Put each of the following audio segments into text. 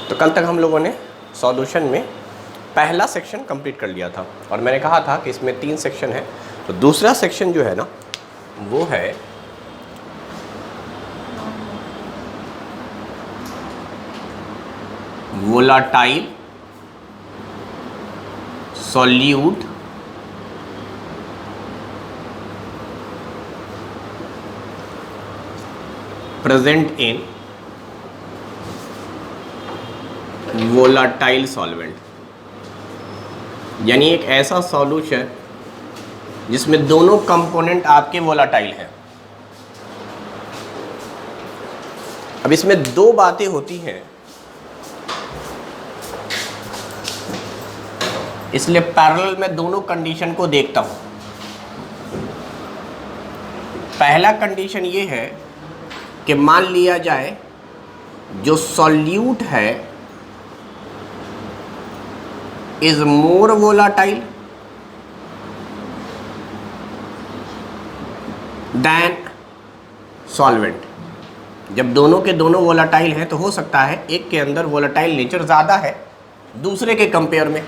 तो कल तक हम लोगों ने सॉल्यूशन में पहला सेक्शन कंप्लीट कर लिया था और मैंने कहा था कि इसमें 3 सेक्शन है। तो दूसरा सेक्शन जो है ना वो है volatile solute present in volatile solvent, यानी एक ऐसा सॉल्यूशन जिसमें दोनों कंपोनेंट आपके वोलाटाइल हैं। अब इसमें 2 बातें होती हैं, इसलिए पैरेलल में दोनों कंडीशन को देखता हूं। पहला कंडीशन ये है कि मान लिया जाए जो सॉल्यूट है is more volatile than solvent. जब दोनों के दोनों वोलाटाइल हैं तो हो सकता है एक के अंदर वोलाटाइल नेचर ज़्यादा है दूसरे के कंपेयर में।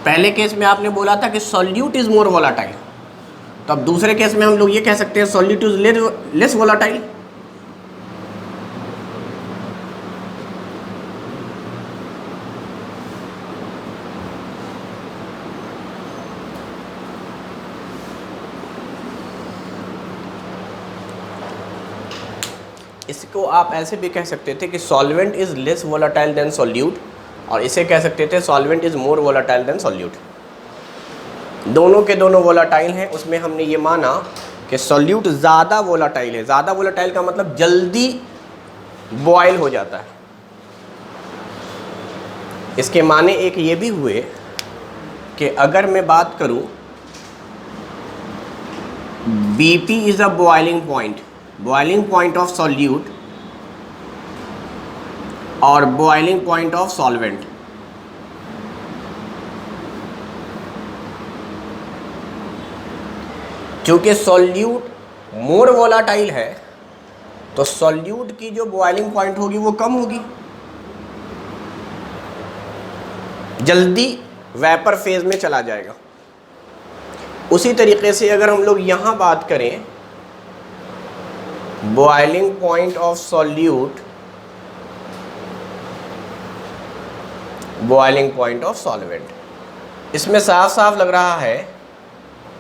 पहले केस में आपने बोला था कि सॉल्यूट इज मोर वोलाटाइल, तो अब दूसरे केस में हम लोग ये कह सकते हैं सॉल्यूट इज लेस वोलाटाइल। इसको आप ऐसे भी कह सकते थे कि solvent is less volatile than solute, और इसे कह सकते थे solvent is more volatile than solute. दोनों के दोनों वोलाटाइल हैं, उसमें हमने ये माना कि सॉल्यूट ज़्यादा वोलाटाइल है। ज़्यादा वोलाटाइल का मतलब जल्दी बॉयल हो जाता है। इसके माने एक ये भी हुए कि अगर मैं बात करूं BP is a boiling point of solute और बॉइलिंग पॉइंट ऑफ सॉल्वेंट, क्योंकि सॉल्यूट मोर वोलाटाइल है तो सॉल्यूट की जो बॉइलिंग पॉइंट होगी वो कम होगी, जल्दी वेपर फेज में चला जाएगा। उसी तरीके से अगर हम लोग यहां बात करें boiling point of solute, boiling point of solvent, इसमें साफ साफ लग रहा है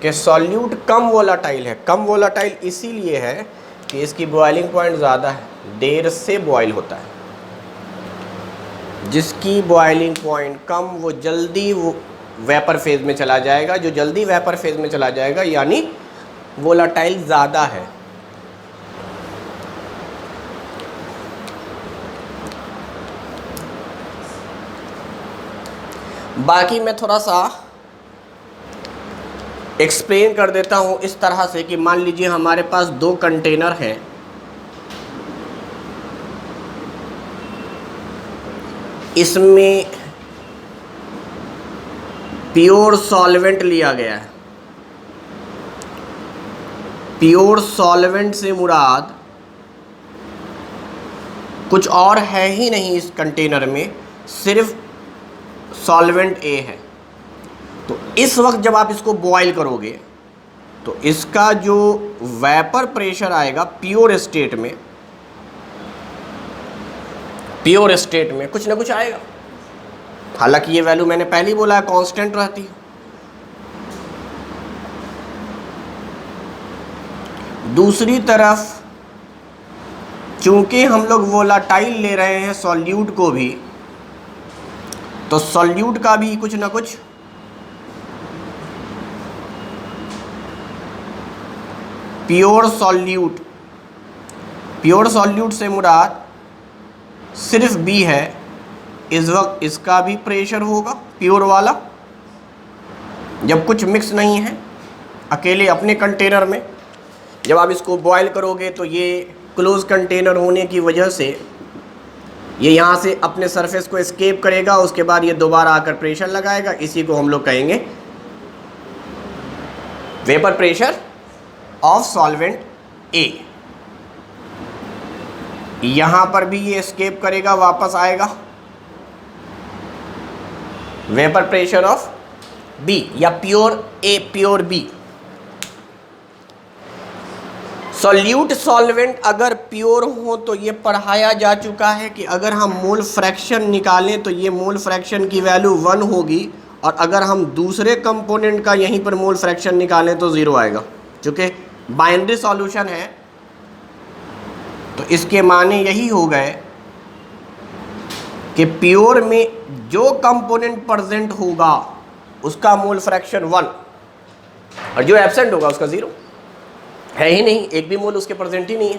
कि सॉल्यूट कम वोलाटाइल है। कम वोलाटाइल इसीलिए है कि इसकी बॉइलिंग पॉइंट ज़्यादा है, देर से बॉयल होता है। जिसकी बॉइलिंग पॉइंट कम वो जल्दी वो वेपर फेज में चला जाएगा। जो जल्दी वेपर फेज में चला जाएगा यानी वोलाटाइल ज़्यादा है। बाकी मैं थोड़ा सा एक्सप्लेन कर देता हूँ इस तरह से कि मान लीजिए हमारे पास 2 कंटेनर हैं। इसमें प्योर सॉल्वेंट लिया गया है। प्योर सॉल्वेंट से मुराद कुछ और है ही नहीं इस कंटेनर में, सिर्फ सॉल्वेंट A है। तो इस वक्त जब आप इसको बॉयल करोगे तो इसका जो वेपर प्रेशर आएगा प्योर स्टेट में कुछ ना कुछ आएगा। हालांकि ये वैल्यू मैंने पहले ही बोला है कांस्टेंट रहती है। दूसरी तरफ चूंकि हम लोग वोलाटाइल ले रहे हैं सॉल्यूट को भी, तो सॉल्यूट का भी कुछ ना कुछ प्योर सॉल्यूट से मुराद सिर्फ B है। इस वक्त इसका भी प्रेशर होगा प्योर वाला, जब कुछ मिक्स नहीं है अकेले अपने कंटेनर में। जब आप इसको बॉयल करोगे तो ये क्लोज कंटेनर होने की वजह से ये यहाँ से अपने सरफेस को एस्केप करेगा, उसके बाद ये दोबारा आकर प्रेशर लगाएगा। इसी को हम लोग कहेंगे vapour pressure of solvent A। यहां पर भी ये एस्केप करेगा, वापस आएगा वेपर प्रेशर ऑफ बी या pure A pure B. Solute solvent अगर प्योर हो तो ये पढ़ाया जा चुका है कि अगर हम मोल फ्रैक्शन निकालें तो ये मोल फ्रैक्शन की वैल्यू 1 होगी, और अगर हम दूसरे कंपोनेंट का यहीं पर मोल फ्रैक्शन निकालें तो 0 आएगा। चूँकि बाइनरी सॉल्यूशन है तो इसके माने यही हो गए कि प्योर में जो कंपोनेंट प्रेजेंट होगा उसका मोल फ्रैक्शन 1 और जो एब्सेंट होगा उसका 0 है ही नहीं, एक भी मोल उसके प्रेजेंट ही नहीं है।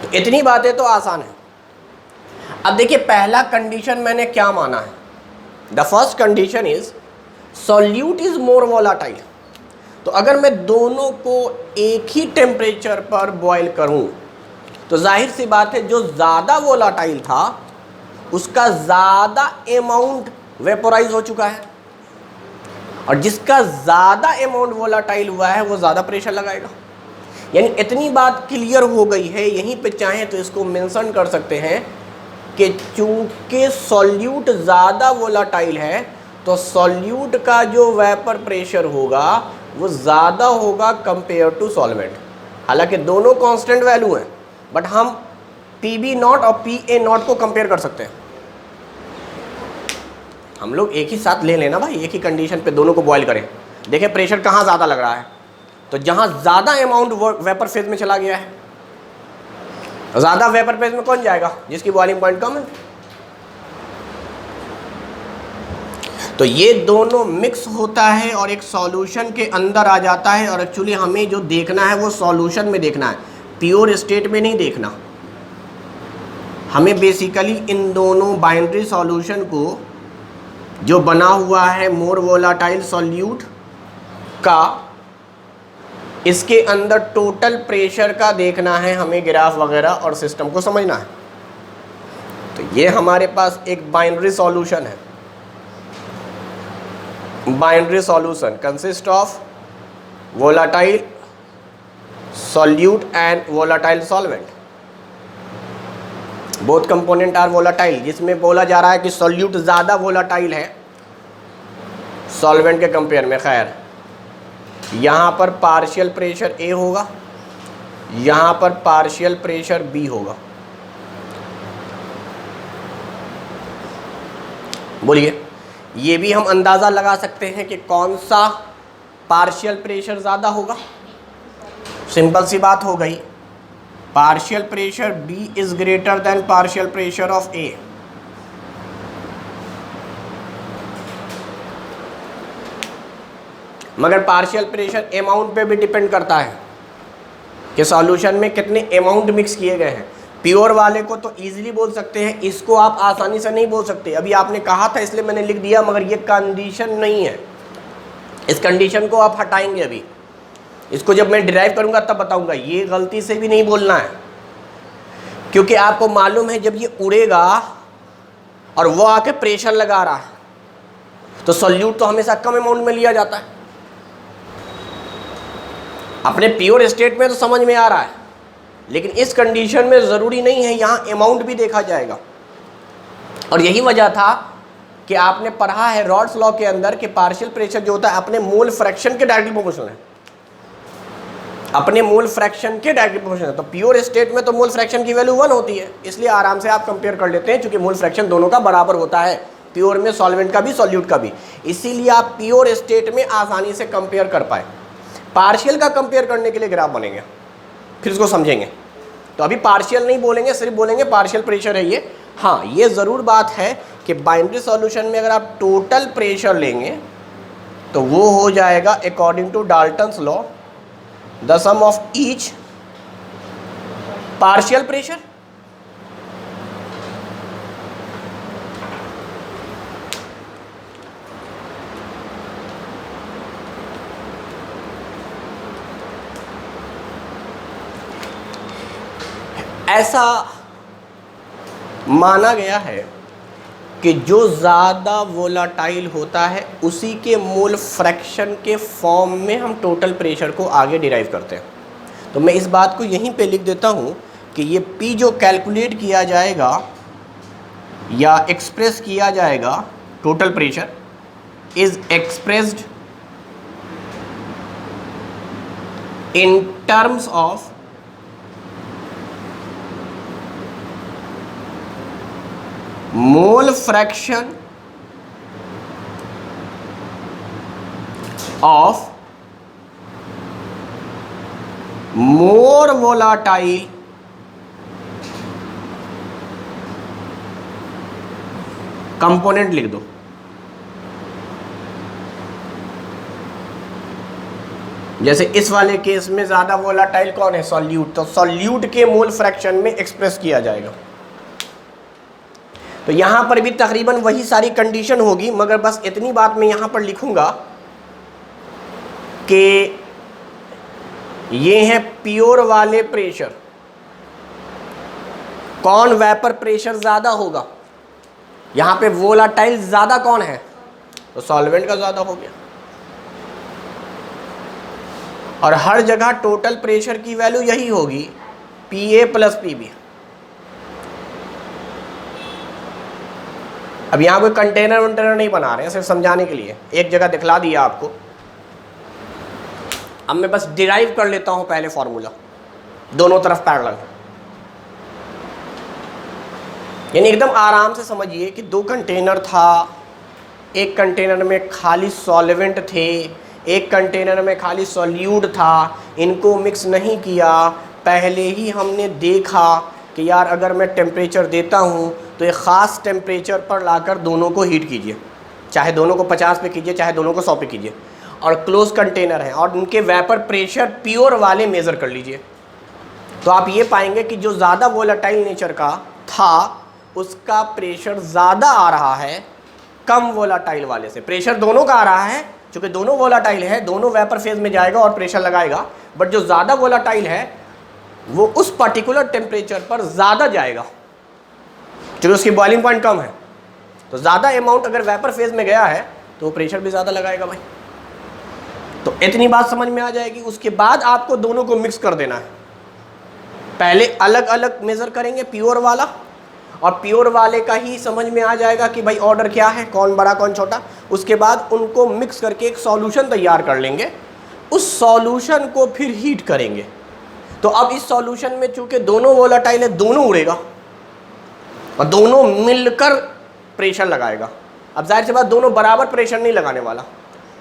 तो इतनी बातें तो आसान है। अब देखिए पहला कंडीशन मैंने क्या माना है, the first condition is solute is more volatile. तो अगर मैं दोनों को एक ही टेम्परेचर पर बॉयल करूं तो जाहिर सी बात है जो ज़्यादा वोलाटाइल था उसका ज़्यादा अमाउंट वेपोराइज हो चुका है, और जिसका ज़्यादा अमाउंट वोलाटाइल हुआ है वो ज़्यादा प्रेशर लगाएगा। यानी इतनी बात क्लियर हो गई है, यहीं पे चाहें तो इसको मेंशन कर सकते हैं कि चूंकि सॉल्यूट ज़्यादा वोलाटाइल है तो सॉल्यूट का जो वेपर प्रेशर होगा वो ज़्यादा होगा कंपेयर टू सॉल्वेंट। हालांकि दोनों कांस्टेंट वैल्यू हैं, बट हम PB0 और PA0 को कंपेयर कर सकते हैं। हम लोग एक ही साथ ले लेना भाई, एक ही कंडीशन पे दोनों को बॉयल करें, देखें प्रेशर कहाँ ज़्यादा लग रहा है। तो जहाँ ज़्यादा अमाउंट वेपर फेज में चला गया है, ज़्यादा वेपर फेज में कौन जाएगा, जिसकी बॉइलिंग पॉइंट कम है। तो ये दोनों मिक्स होता है और एक सॉल्यूशन के अंदर आ जाता है, और एक्चुअली हमें जो देखना है वो सॉल्यूशन में देखना है, प्योर स्टेट में नहीं देखना। हमें बेसिकली इन दोनों बाइनरी सॉल्यूशन को जो बना हुआ है मोर वोलाटाइल सॉल्यूट का, इसके अंदर टोटल प्रेशर का देखना है हमें, ग्राफ वगैरह और सिस्टम को समझना है। तो ये हमारे पास एक बाइनरी सॉल्यूशन है। Binary solution consist of volatile solute and volatile solvent, both component are volatile, जिसमें बोला जा रहा है कि solute ज़्यादा volatile है solvent के कंपेयर में। खैर यहाँ पर पार्शियल प्रेशर A होगा, यहाँ पर पार्शियल प्रेशर B होगा। बोलिए, ये भी हम अंदाज़ा लगा सकते हैं कि कौन सा पार्शियल प्रेशर ज़्यादा होगा। सिंपल सी बात हो गई, partial pressure B is greater than partial pressure of A। मगर पार्शियल प्रेशर अमाउंट पे भी डिपेंड करता है कि सॉल्यूशन में कितने अमाउंट मिक्स किए गए हैं। प्योर वाले को तो इजीली बोल सकते हैं, इसको आप आसानी से नहीं बोल सकते। अभी आपने कहा था इसलिए मैंने लिख दिया, मगर ये कंडीशन नहीं है। इस कंडीशन को आप हटाएंगे अभी, इसको जब मैं डिराइव करूंगा तब बताऊंगा। ये गलती से भी नहीं बोलना है, क्योंकि आपको मालूम है जब ये उड़ेगा और वो आके प्रेशर लगा रहा है तो सॉल्यूट तो हमेशा कम अमाउंट में लिया जाता है। अपने प्योर स्टेट में तो समझ में आ रहा है, लेकिन इस कंडीशन में ज़रूरी नहीं है, यहाँ अमाउंट भी देखा जाएगा। और यही वजह था कि आपने पढ़ा है रॉड्स लॉ के अंदर कि पार्शियल प्रेशर जो होता है अपने मोल फ्रैक्शन के डायरेक्टली प्रोपोर्शनल है, अपने मोल फ्रैक्शन के डायरेक्टली प्रोपोर्शनल है। तो प्योर स्टेट में तो मोल फ्रैक्शन की वैल्यू 1 होती है, इसलिए आराम से आप कंपेयर कर लेते हैं, क्योंकि मोल फ्रैक्शन दोनों का बराबर होता है, प्योर में सॉल्वेंट का भी सॉल्यूट का भी। इसीलिए आप प्योर स्टेट में आसानी से कंपेयर कर पाए। पार्शियल का कंपेयर करने के लिए ग्राफ बनेंगे, फिर इसको समझेंगे। तो अभी पार्शियल नहीं बोलेंगे, सिर्फ बोलेंगे पार्शियल प्रेशर है ये। हाँ, ये ज़रूर बात है कि बाइनरी सॉल्यूशन में अगर आप टोटल प्रेशर लेंगे तो वो हो जाएगा according to Dalton's law the sum of each partial pressure. ऐसा माना गया है कि जो ज़्यादा वोलाटाइल होता है उसी के मोल फ्रैक्शन के फॉर्म में हम टोटल प्रेशर को आगे डिराइव करते हैं। तो मैं इस बात को यहीं पे लिख देता हूँ कि ये P जो कैलकुलेट किया जाएगा या एक्सप्रेस किया जाएगा, total pressure is expressed in terms of mole fraction of more volatile component लिख दो। जैसे इस वाले केस में ज्यादा वोलाटाइल कौन है? सॉल्यूट। तो सॉल्यूट के मोल फ्रैक्शन में एक्सप्रेस किया जाएगा। तो यहां पर भी तकरीबन वही सारी कंडीशन होगी, मगर बस इतनी बात मैं यहां पर लिखूंगा कि ये है प्योर वाले प्रेशर। कौन वेपर प्रेशर ज्यादा होगा? यहां पे वोलाटाइल ज्यादा कौन है? तो सॉल्वेंट का ज्यादा हो गया। और हर जगह टोटल प्रेशर की वैल्यू यही होगी, PA प्लस PB। अब यहां कोई कंटेनर वंटेनर नहीं बना रहे हैं, सिर्फ समझाने के लिए एक जगह दिखला दिया आपको। अब मैं बस डिराइव कर लेता हूं पहले फॉर्मूला, दोनों तरफ पैरेलल, यानी एकदम आराम से समझिए कि दो कंटेनर था, एक कंटेनर में खाली सॉल्वेंट थे, एक कंटेनर में खाली सॉल्यूट था। इनको मिक्स नहीं किया, पहले ही हमने देखा कि यार अगर मैं टेम्परेचर देता हूँ तो एक ख़ास टेम्परेचर पर लाकर दोनों को हीट कीजिए, चाहे दोनों को 50 पे कीजिए, चाहे दोनों को 100 पे कीजिए, और क्लोज कंटेनर है और उनके वेपर प्रेशर प्योर वाले मेज़र कर लीजिए। तो आप ये पाएंगे कि जो ज़्यादा वोलेटाइल नेचर का था उसका प्रेशर ज़्यादा आ रहा है कम वोलेटाइल वाले से। प्रेशर दोनों का आ रहा है, क्योंकि दोनों वोलेटाइल है, दोनों वेपर फेज में जाएगा और प्रेशर लगाएगा, बट जो ज़्यादा वोलेटाइल है वो उस पर्टिकुलर टेम्परेचर पर ज़्यादा जाएगा, क्योंकि उसकी बॉइलिंग पॉइंट कम है। तो ज़्यादा अमाउंट अगर वेपर फेज में गया है तो प्रेशर भी ज़्यादा लगाएगा भाई। तो इतनी बात समझ में आ जाएगी। उसके बाद आपको दोनों को मिक्स कर देना है। पहले अलग अलग मेज़र करेंगे प्योर वाला, और प्योर वाले का ही समझ में आ जाएगा कि भाई ऑर्डर क्या है, कौन बड़ा कौन छोटा। उसके बाद उनको मिक्स करके एक सॉल्यूशन तैयार कर लेंगे, उस सॉल्यूशन को फिर हीट करेंगे। तो अब इस सॉल्यूशन में चूंकि दोनों वोलेटाइल है, दोनों उड़ेगा और दोनों मिलकर प्रेशर लगाएगा। अब जाहिर सी बात दोनों बराबर प्रेशर नहीं लगाने वाला,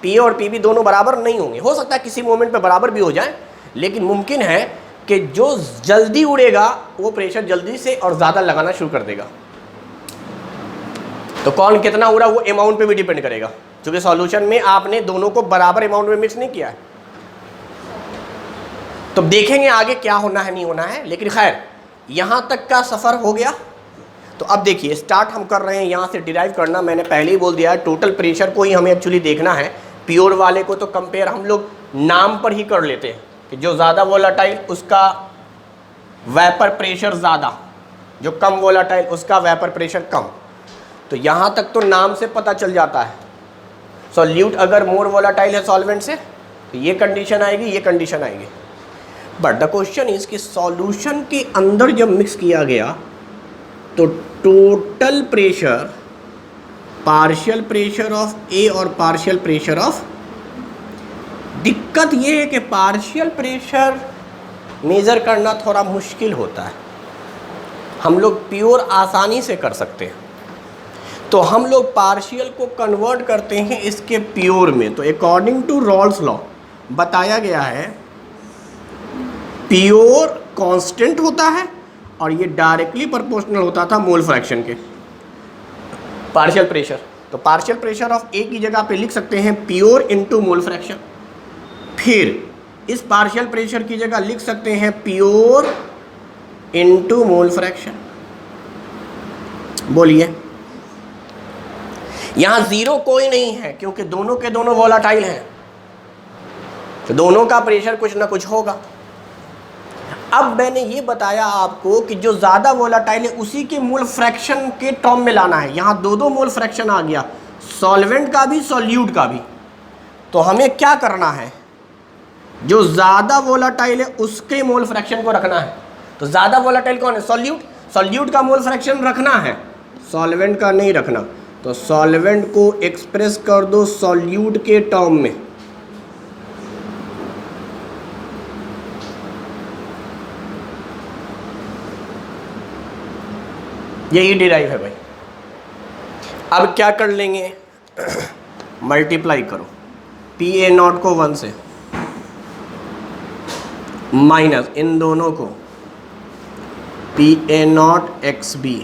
PA और PB दोनों बराबर नहीं होंगे। हो सकता है किसी मोमेंट पे बराबर भी हो जाए, लेकिन मुमकिन है कि जो जल्दी उड़ेगा वो प्रेशर जल्दी से और ज़्यादा लगाना शुरू कर देगा। तो कौन कितना उड़ा वो अमाउंट पे भी डिपेंड करेगा, क्योंकि सॉल्यूशन में आपने दोनों को बराबर अमाउंट में मिक्स नहीं किया है। तो देखेंगे आगे क्या होना है नहीं होना है, लेकिन खैर यहाँ तक का सफ़र हो गया। तो अब देखिए स्टार्ट हम कर रहे हैं यहाँ से डिराइव करना। मैंने पहले ही बोल दिया है टोटल प्रेशर को ही हमें एक्चुअली देखना है। प्योर वाले को तो कंपेयर हम लोग नाम पर ही कर लेते हैं कि जो ज़्यादा वोलेटाइल उसका वेपर प्रेशर ज़्यादा, जो कम वोलेटाइल उसका वेपर प्रेशर कम। तो यहाँ तक तो नाम से पता चल जाता है। सॉल्यूट अगर मोर वोलेटाइल है सॉल्वेंट से तो ये कंडीशन आएगी, ये कंडीशन आएगी। बट द क्वेश्चन इज कि सॉल्यूशन के अंदर जब मिक्स किया गया तो total pressure, partial pressure of A और पार्शियल प्रेशर ऑफ, दिक्कत ये है कि पार्शियल प्रेशर मेज़र करना थोड़ा मुश्किल होता है। हम लोग प्योर आसानी से कर सकते हैं, तो हम लोग पार्शियल को कन्वर्ट करते हैं इसके प्योर में। तो अकॉर्डिंग टू रॉल्स लॉ बताया गया है प्योर कांस्टेंट होता है और ये डायरेक्टली प्रोपोर्शनल होता था मोल फ्रैक्शन के पार्शियल प्रेशर। तो पार्शियल प्रेशर ऑफ A की जगह पे लिख सकते हैं प्योर इनटू मोल फ्रैक्शन। फिर इस पार्शियल प्रेशर की जगह लिख सकते हैं प्योर इनटू मोल फ्रैक्शन। बोलिए, यहां जीरो कोई नहीं है क्योंकि दोनों के दोनों वोलेटाइल हैं, तो दोनों का प्रेशर कुछ ना कुछ होगा। अब मैंने ये बताया आपको कि जो ज़्यादा वोलेटाइल है उसी के मोल फ्रैक्शन के टर्म में लाना है। यहाँ दो मोल फ्रैक्शन आ गया, सॉल्वेंट का भी सॉल्यूट का भी। तो हमें क्या करना है, जो ज़्यादा वोलेटाइल है उसके मोल फ्रैक्शन को रखना है। तो ज़्यादा वोलेटाइल कौन है? सॉल्यूट। सॉल्यूट का मोल फ्रैक्शन रखना है, सॉल्वेंट का नहीं रखना। तो सॉल्वेंट को एक्सप्रेस कर दो सॉल्यूट के टर्म में। यही डिराइव है भाई। अब क्या कर लेंगे, मल्टीप्लाई करो पी ए नॉट को 1 से, माइनस इन दोनों को P A not X B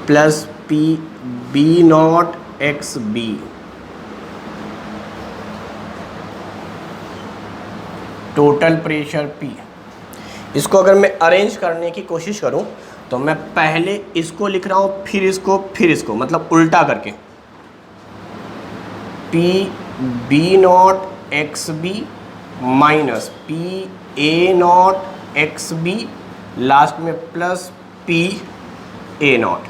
plus P B not X B. Total pressure P. इसको अगर मैं अरेंज करने की कोशिश करूं तो मैं पहले इसको लिख रहा हूं, फिर इसको मतलब उल्टा करके, P B not X B minus P A not X B, last में प्लस पी ए नॉट।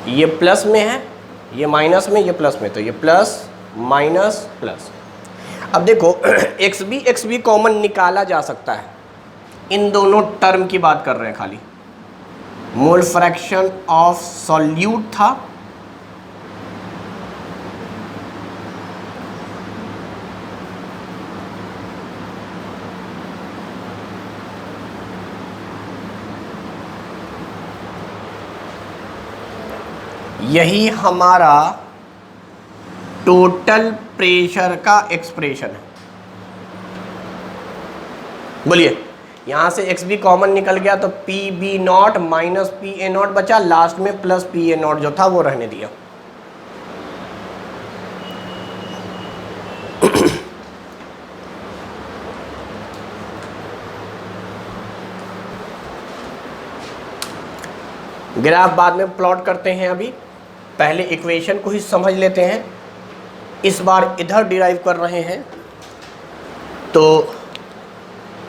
ये प्लस में है, ये माइनस में, ये प्लस में, तो ये प्लस माइनस प्लस। अब देखो एक्स बी कॉमन निकाला जा सकता है, इन दोनों टर्म की बात कर रहे हैं खाली। मोल फ्रैक्शन ऑफ सॉल्यूट था, यही हमारा टोटल प्रेशर का एक्सप्रेशन है। बोलिए, यहां से एक्स बी कॉमन निकल गया तो P B not minus P A not बचा, लास्ट में प्लस पी ए नॉट जो था वो रहने दिया। ग्राफ बाद में प्लॉट करते हैं, अभी पहले इक्वेशन को ही समझ लेते हैं। इस बार इधर डिराइव कर रहे हैं तो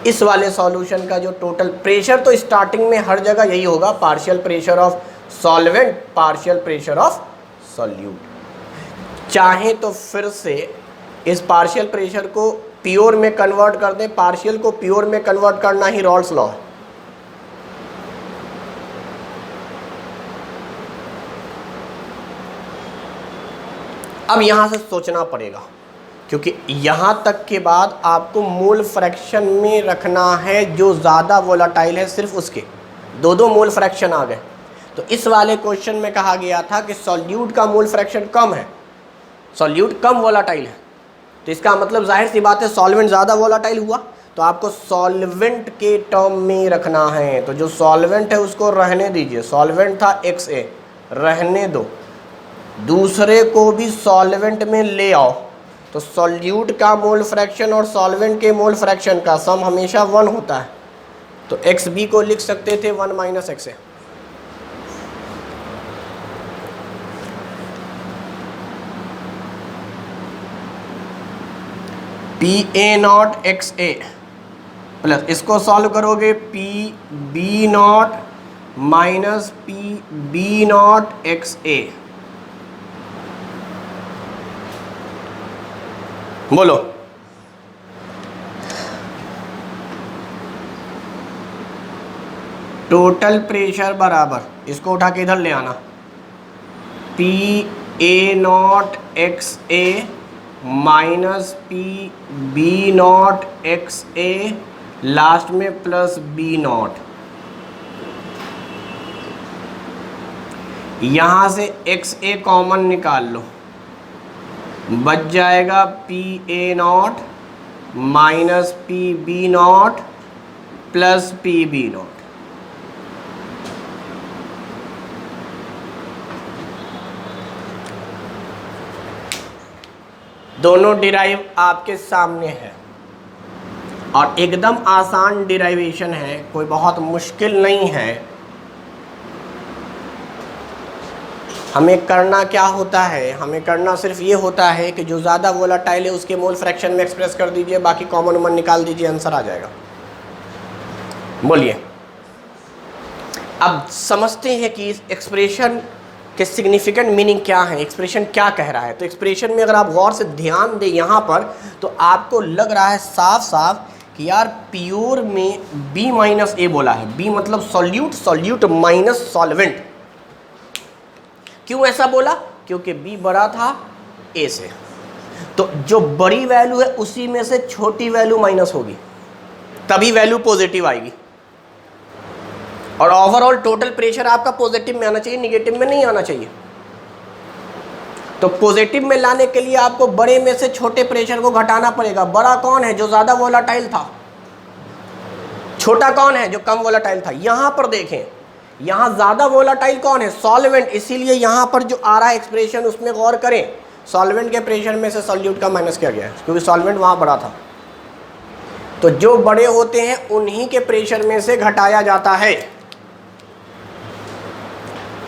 इस वाले सॉल्यूशन का जो टोटल प्रेशर, तो स्टार्टिंग में हर जगह यही होगा, partial pressure of solvent, partial pressure of solute. चाहे तो फिर से इस पार्शियल प्रेशर को प्योर में कन्वर्ट कर दें, पार्शियल को प्योर में कन्वर्ट करना ही रॉल्स लॉ है। अब यहाँ से सोचना पड़ेगा, क्योंकि यहाँ तक के बाद आपको मोल फ्रैक्शन में रखना है जो ज़्यादा वोलाटाइल है, सिर्फ उसके दो मोल फ्रैक्शन आ गए। तो इस वाले क्वेश्चन में कहा गया था कि सॉल्यूट का मोल फ्रैक्शन कम है, सॉल्यूट कम वोलाटाइल है, तो इसका मतलब जाहिर सी बात है सॉल्वेंट ज़्यादा वोलाटाइल हुआ, तो आपको सॉल्वेंट के टर्म में रखना है। तो जो सॉल्वेंट है उसको रहने दीजिए, सॉल्वेंट था XA, रहने दो, दूसरे को भी सॉल्वेंट में ले आओ। तो सॉल्यूट का मोल फ्रैक्शन और सॉल्वेंट के मोल फ्रैक्शन का सम हमेशा 1 होता है, तो XB को लिख सकते थे 1 minus XA। PA not XA plus इसको सॉल्व करोगे PB not minus PB not XA। बोलो, टोटल प्रेशर बराबर, इसको उठा के इधर ले आना, P A not X A minus P B not X A, last में प्लस बी नॉट। यहाँ से एक्स ए कॉमन निकाल लो, बच जाएगा P A not minus P B not plus P B not. दोनों डिराइव आपके सामने है और एकदम आसान डिराइवेशन है, कोई बहुत मुश्किल नहीं है। हमें करना क्या होता है, हमें करना सिर्फ ये होता है कि जो ज़्यादा वोलाटाइल है उसके मोल फ्रैक्शन में एक्सप्रेस कर दीजिए, बाकी कॉमन वन निकाल दीजिए, आंसर आ जाएगा। बोलिए, अब समझते हैं कि इस एक्सप्रेशन कि सिग्निफिकेंट मीनिंग क्या है, एक्सप्रेशन क्या कह रहा है। तो एक्सप्रेशन में अगर आप गौर से ध्यान दें यहाँ पर, तो आपको लग रहा है साफ साफ कि यार प्योर में B माइनस ए बोला है। B मतलब सॉल्यूट, सॉल्यूट माइनस सॉल्वेंट। क्यों ऐसा बोला? क्योंकि B बड़ा था A से, तो जो बड़ी वैल्यू है उसी में से छोटी वैल्यू माइनस होगी, तभी वैल्यू पॉजिटिव आएगी। और ओवरऑल टोटल प्रेशर आपका पॉजिटिव में आना चाहिए, निगेटिव में नहीं आना चाहिए। तो पॉजिटिव में लाने के लिए आपको बड़े में से छोटे प्रेशर को घटाना पड़ेगा। बड़ा कौन है? जो ज़्यादा वोलाटाइल था। छोटा कौन है? जो कम वोलाटाइल था। यहाँ पर देखें, यहाँ ज़्यादा वोलाटाइल कौन है? सॉल्वेंट। इसीलिए यहाँ पर जो आ रहा है एक्सप्रेशन उसमें गौर करें, सॉल्वेंट के प्रेशर में से सॉल्यूट का माइनस किया गया है, क्योंकि सॉल्वेंट वहाँ बड़ा था। तो जो बड़े होते हैं उन्हीं के प्रेशर में से घटाया जाता है।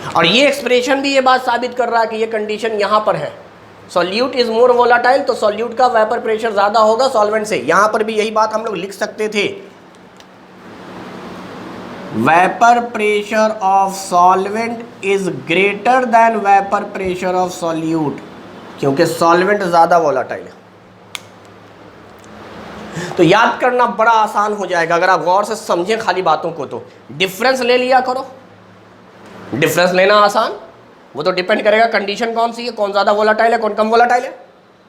और ये एक्सप्रेशन भी ये बात साबित कर रहा है कि ये कंडीशन यहाँ पर है, सॉल्यूट इज मोर वोलाटाइल, तो सॉल्यूट का वेपर प्रेशर ज़्यादा होगा सॉल्वेंट से। यहाँ पर भी यही बात हम लोग लिख सकते थे, vapour pressure of solvent is greater than vapour pressure of solute, क्योंकि सॉल्वेंट ज़्यादा वोलाटाइल है। तो याद करना बड़ा आसान हो जाएगा अगर आप गौर से समझें खाली बातों को। तो डिफरेंस ले लिया करो। डिफरेंस लेना आसान, वो तो डिपेंड करेगा कंडीशन कौन सी है, कौन ज़्यादा वोलाटाइल है, कौन कम वोलाटाइल है।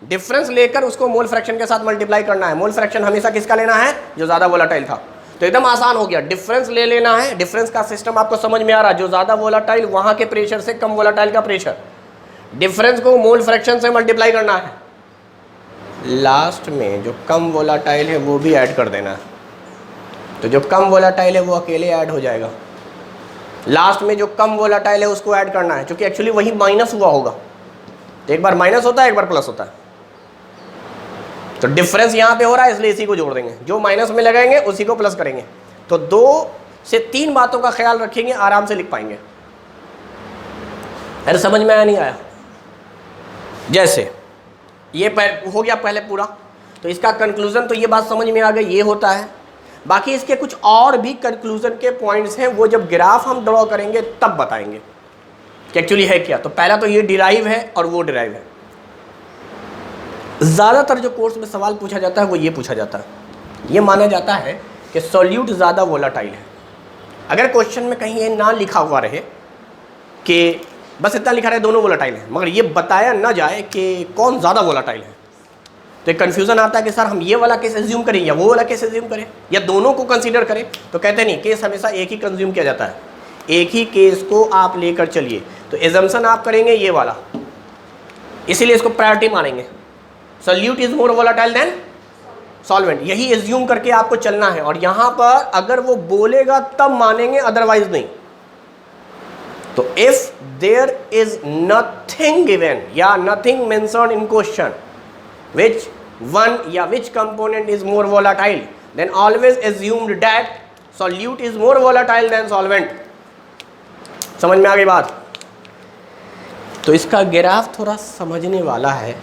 डिफरेंस लेकर उसको मोल फ्रैक्शन के साथ मल्टीप्लाई करना है। मोल फ्रैक्शन हमेशा किसका लेना है? जो ज़्यादा वोलाटाइल था। तो एकदम आसान हो गया, डिफरेंस ले लेना है। डिफरेंस का सिस्टम आपको समझ में आ रहा है, जो ज़्यादा वोलाटाइल वहाँ के प्रेशर से कम वोलाटाइल का प्रेशर, डिफरेंस को मोल फ्रैक्शन से मल्टीप्लाई करना है। लास्ट में जो कम वोलाटाइल है वो भी ऐड कर देना है। तो जो कम वोलाटाइल है वो अकेले ऐड हो जाएगा। लास्ट में जो कम वोलाटाइल है उसको ऐड करना है, क्योंकि एक्चुअली वही माइनस हुआ होगा। तो एक बार माइनस होता है, एक बार प्लस होता है। तो डिफरेंस यहाँ पे हो रहा है, इसलिए इसी को जोड़ देंगे। जो माइनस में लगाएंगे उसी को प्लस करेंगे। तो 2 से 3 बातों का ख्याल रखेंगे, आराम से लिख पाएंगे। अरे समझ में आया नहीं आया? जैसे ये हो गया पहले पूरा, तो इसका कंक्लूजन तो ये बात समझ में आ गई, ये होता है। बाकी इसके कुछ और भी कंक्लूजन के पॉइंट्स हैं, वो जब ग्राफ हम ड्रॉ करेंगे तब बताएंगे कि एक्चुअली है क्या। तो पहला तो ये डिराइव है और वो डिराइव है। ज़्यादातर जो कोर्स में सवाल पूछा जाता है वो ये पूछा जाता है, ये माना जाता है कि सॉल्यूट ज़्यादा वोलाटाइल है। अगर क्वेश्चन में कहीं ये ना लिखा हुआ रहे कि बस इतना लिखा रहे दोनों वोलाटाइल हैं, मगर ये बताया ना जाए कि कौन ज़्यादा वोलाटाइल है, तो एक कन्फ्यूज़न आता है कि सर हम ये वाला केस एज्यूम करें या वो वाला केस एज्यूम करें या दोनों को कंसीडर करें। तो कहते नहीं, केस हमेशा एक ही कंज्यूम किया जाता है, एक ही केस को आप लेकर चलिए। तो एजम्पशन आप करेंगे ये वाला, इसीलिए इसको प्रायोरिटी मानेंगे। Solute is more volatile than solvent, यही एज्यूम करके आपको चलना है। और यहाँ पर अगर वो बोलेगा तब मानेंगे, अदरवाइज नहीं। तो if there is nothing given या nothing mentioned in question which one या which component is more volatile, then always assumed that solute is more volatile than solvent। समझ में आ गई बात? तो इसका ग्राफ थोड़ा समझने वाला है,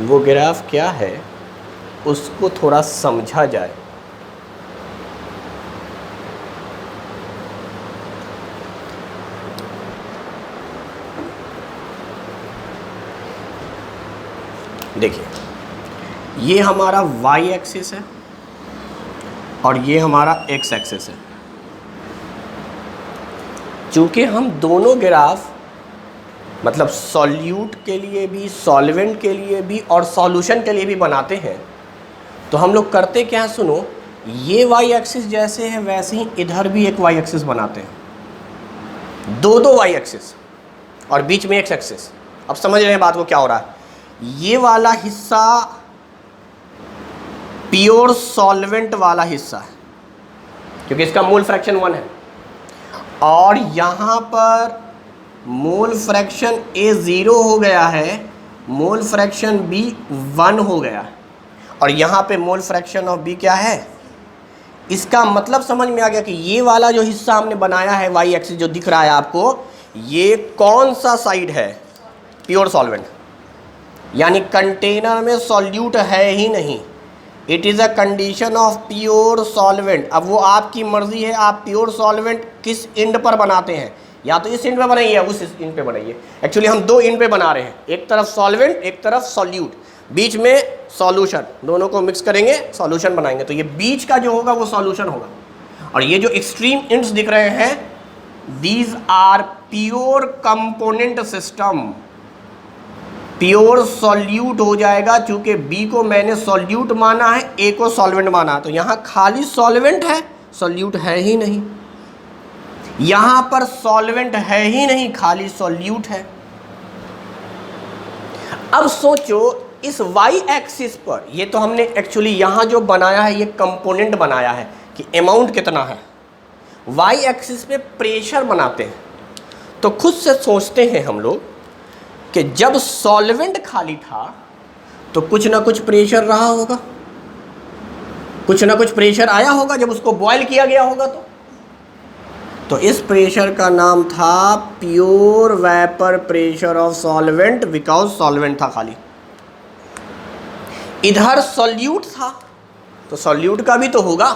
वो ग्राफ क्या है उसको थोड़ा समझा जाए। देखिए, ये हमारा y एक्सिस है और ये हमारा x एक्सिस है। चूँकि हम दोनों ग्राफ मतलब सॉल्यूट के लिए भी, सॉल्वेंट के लिए भी और सॉल्यूशन के लिए भी बनाते हैं, तो हम लोग करते क्या है, सुनो, ये y एक्सिस जैसे है वैसे ही इधर भी एक y एक्सिस बनाते हैं, दो y एक्सिस और बीच में x एक्सिस। अब समझ रहे हैं बात को क्या हो रहा है? ये वाला हिस्सा प्योर सॉल्वेंट वाला हिस्सा है, क्योंकि इसका मोल फ्रैक्शन 1 है, और यहाँ पर मोल फ्रैक्शन A 0 हो गया है, मोल फ्रैक्शन B 1 हो गया है, और यहाँ पे मोल फ्रैक्शन ऑफ B क्या है। इसका मतलब समझ में आ गया कि ये वाला जो हिस्सा हमने बनाया है y एक्सिस जो दिख रहा है आपको, ये कौन सा साइड है? प्योर सॉल्वेंट, यानी कंटेनर में सॉल्यूट है ही नहीं। It is a condition of pure solvent. अब वो आपकी मर्जी है, आप प्योर सॉल्वेंट किस एंड पर बनाते हैं, या तो इस इंड पे बनाइए या उस इंड पे बनाइए। एक्चुअली हम दो इंड पे बना रहे हैं, एक तरफ सॉल्वेंट एक तरफ सॉल्यूट, बीच में सॉल्यूशन, दोनों को मिक्स करेंगे सॉल्यूशन बनाएंगे। तो ये बीच का जो होगा वो सॉल्यूशन होगा। और ये जो एक्सट्रीम इंड्स दिख रहे हैं, these are pure component system. Pure solute हो जाएगा, चूंकि बी को मैंने सॉल्यूट माना है, ए को सॉल्वेंट माना है, तो यहां खाली सॉल्वेंट है, सॉल्यूट है ही नहीं। यहां पर सॉल्वेंट है ही नहीं, खाली सॉल्यूट है। अब सोचो इस वाई एक्सिस पर, ये तो हमने एक्चुअली यहां जो बनाया है ये कंपोनेंट बनाया है कि अमाउंट कितना है। वाई एक्सिस पे प्रेशर बनाते हैं, तो खुद से सोचते हैं हम लोग कि जब सॉल्वेंट खाली था तो कुछ ना कुछ प्रेशर रहा होगा, कुछ ना कुछ प्रेशर आया होगा जब उसको बॉयल किया गया होगा। तो इस प्रेशर का नाम था pure vapour pressure of solvent, because solvent था खाली। इधर सॉल्यूट था तो सॉल्यूट का भी तो होगा,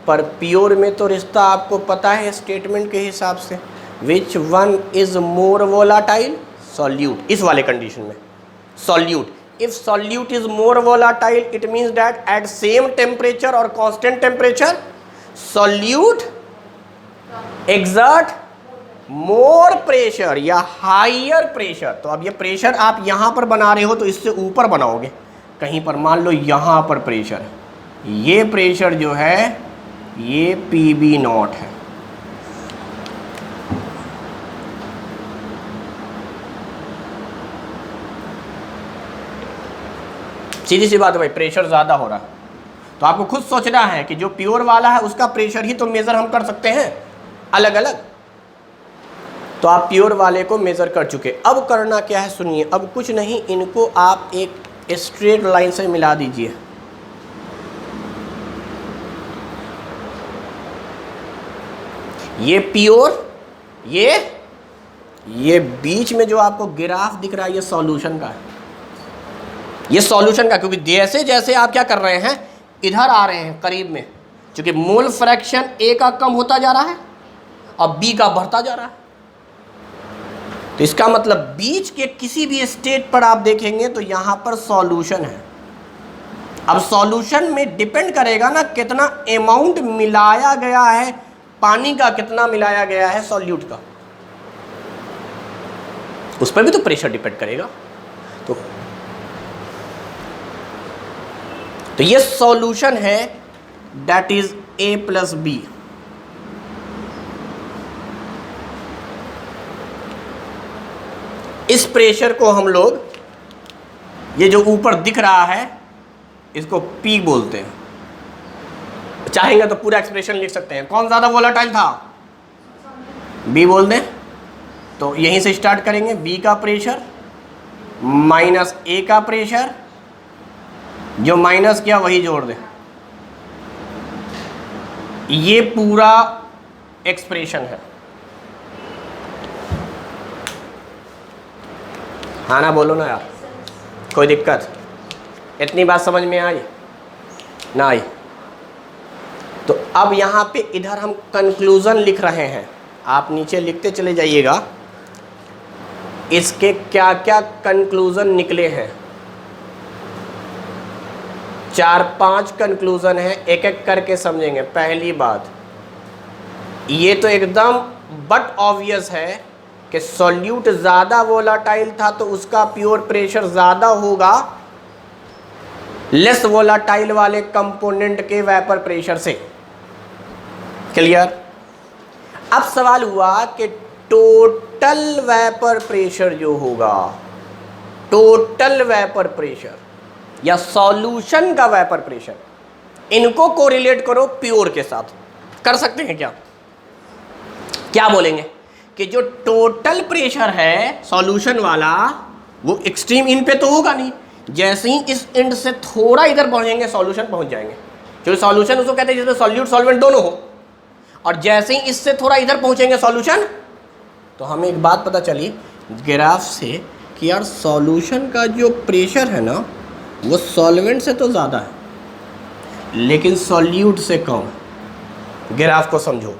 पर प्योर में तो रिश्ता आपको पता है स्टेटमेंट के हिसाब से, which one is more volatile, solute. इस वाले कंडीशन में solute, if solute is more volatile it means that at same temperature और constant temperature solute exert more pressure या हायर प्रेशर। तो अब ये प्रेशर आप यहां पर बना रहे हो तो इससे ऊपर बनाओगे, कहीं पर मान लो यहां पर प्रेशर है, ये प्रेशर जो है ये PB0 है। सीधी सी बात है भाई, प्रेशर ज़्यादा हो रहा है तो आपको खुद सोचना है कि जो प्योर वाला है उसका प्रेशर ही तो मेज़र हम कर सकते हैं अलग अलग। तो आप प्योर वाले को मेज़र कर चुके, अब करना क्या है सुनिए। अब कुछ नहीं, इनको आप एक स्ट्रेट लाइन से मिला दीजिए। ये प्योर, ये बीच में जो आपको ग्राफ दिख रहा है ये सॉल्यूशन का है, ये सॉल्यूशन का, क्योंकि जैसे जैसे आप क्या कर रहे हैं इधर आ रहे हैं करीब में, क्योंकि मोल फ्रैक्शन ए का कम होता जा रहा है और बी का बढ़ता जा रहा है। तो इसका मतलब बीच के किसी भी स्टेट पर आप देखेंगे तो यहां पर सॉल्यूशन है। अब सॉल्यूशन में डिपेंड करेगा ना कितना अमाउंट मिलाया गया है, पानी का कितना मिलाया गया है सॉल्यूट का, उस पर भी तो प्रेशर डिपेंड करेगा। तो ये सॉल्यूशन है, दैट इज A+B। इस प्रेशर को हम लोग, ये जो ऊपर दिख रहा है इसको P बोलते हैं। चाहेंगे तो पूरा एक्सप्रेशन लिख सकते हैं। कौन ज़्यादा वोलेटाइल था, B बोल दें। तो यहीं से स्टार्ट करेंगे, B का प्रेशर माइनस A का प्रेशर, जो माइनस किया वही जोड़ दें, ये पूरा एक्सप्रेशन है। हाँ ना बोलो ना यार, कोई दिक्कत? इतनी बात समझ में आई ना आई? तो अब यहाँ पे इधर हम कंक्लूजन लिख रहे हैं, आप नीचे लिखते चले जाइएगा इसके क्या क्या कंक्लूजन निकले हैं। 4-5 कंक्लूजन है, एक एक करके समझेंगे। पहली बात, ये तो एकदम बट ऑब्वियस है कि सॉल्यूट ज़्यादा वोलाटाइल था तो उसका प्योर प्रेशर ज़्यादा होगा लेस वोलाटाइल वाले कंपोनेंट के वेपर प्रेशर से। क्लियर? अब सवाल हुआ कि टोटल वेपर प्रेशर जो होगा, टोटल वेपर प्रेशर या सॉल्यूशन का वेपर प्रेशर, इनको कोरिलेट करो प्योर के साथ। कर सकते हैं क्या? क्या बोलेंगे कि जो टोटल प्रेशर है सॉल्यूशन वाला वो एक्सट्रीम इन पे तो होगा नहीं, जैसे ही इस एंड से थोड़ा इधर बढ़ेंगे सॉल्यूशन पहुंच जाएंगे। क्योंकि सॉल्यूशन उसको कहते हैं जिसमें सॉल्यूट सॉल्वेंट दोनों हो, और जैसे ही इससे थोड़ा इधर पहुंचेंगे सॉल्यूशन। तो हमें एक बात पता चली ग्राफ से कि यार सॉल्यूशन का जो प्रेशर है ना वो सॉल्वेंट से तो ज़्यादा है लेकिन सॉल्यूट से कम। ग्राफ को समझो,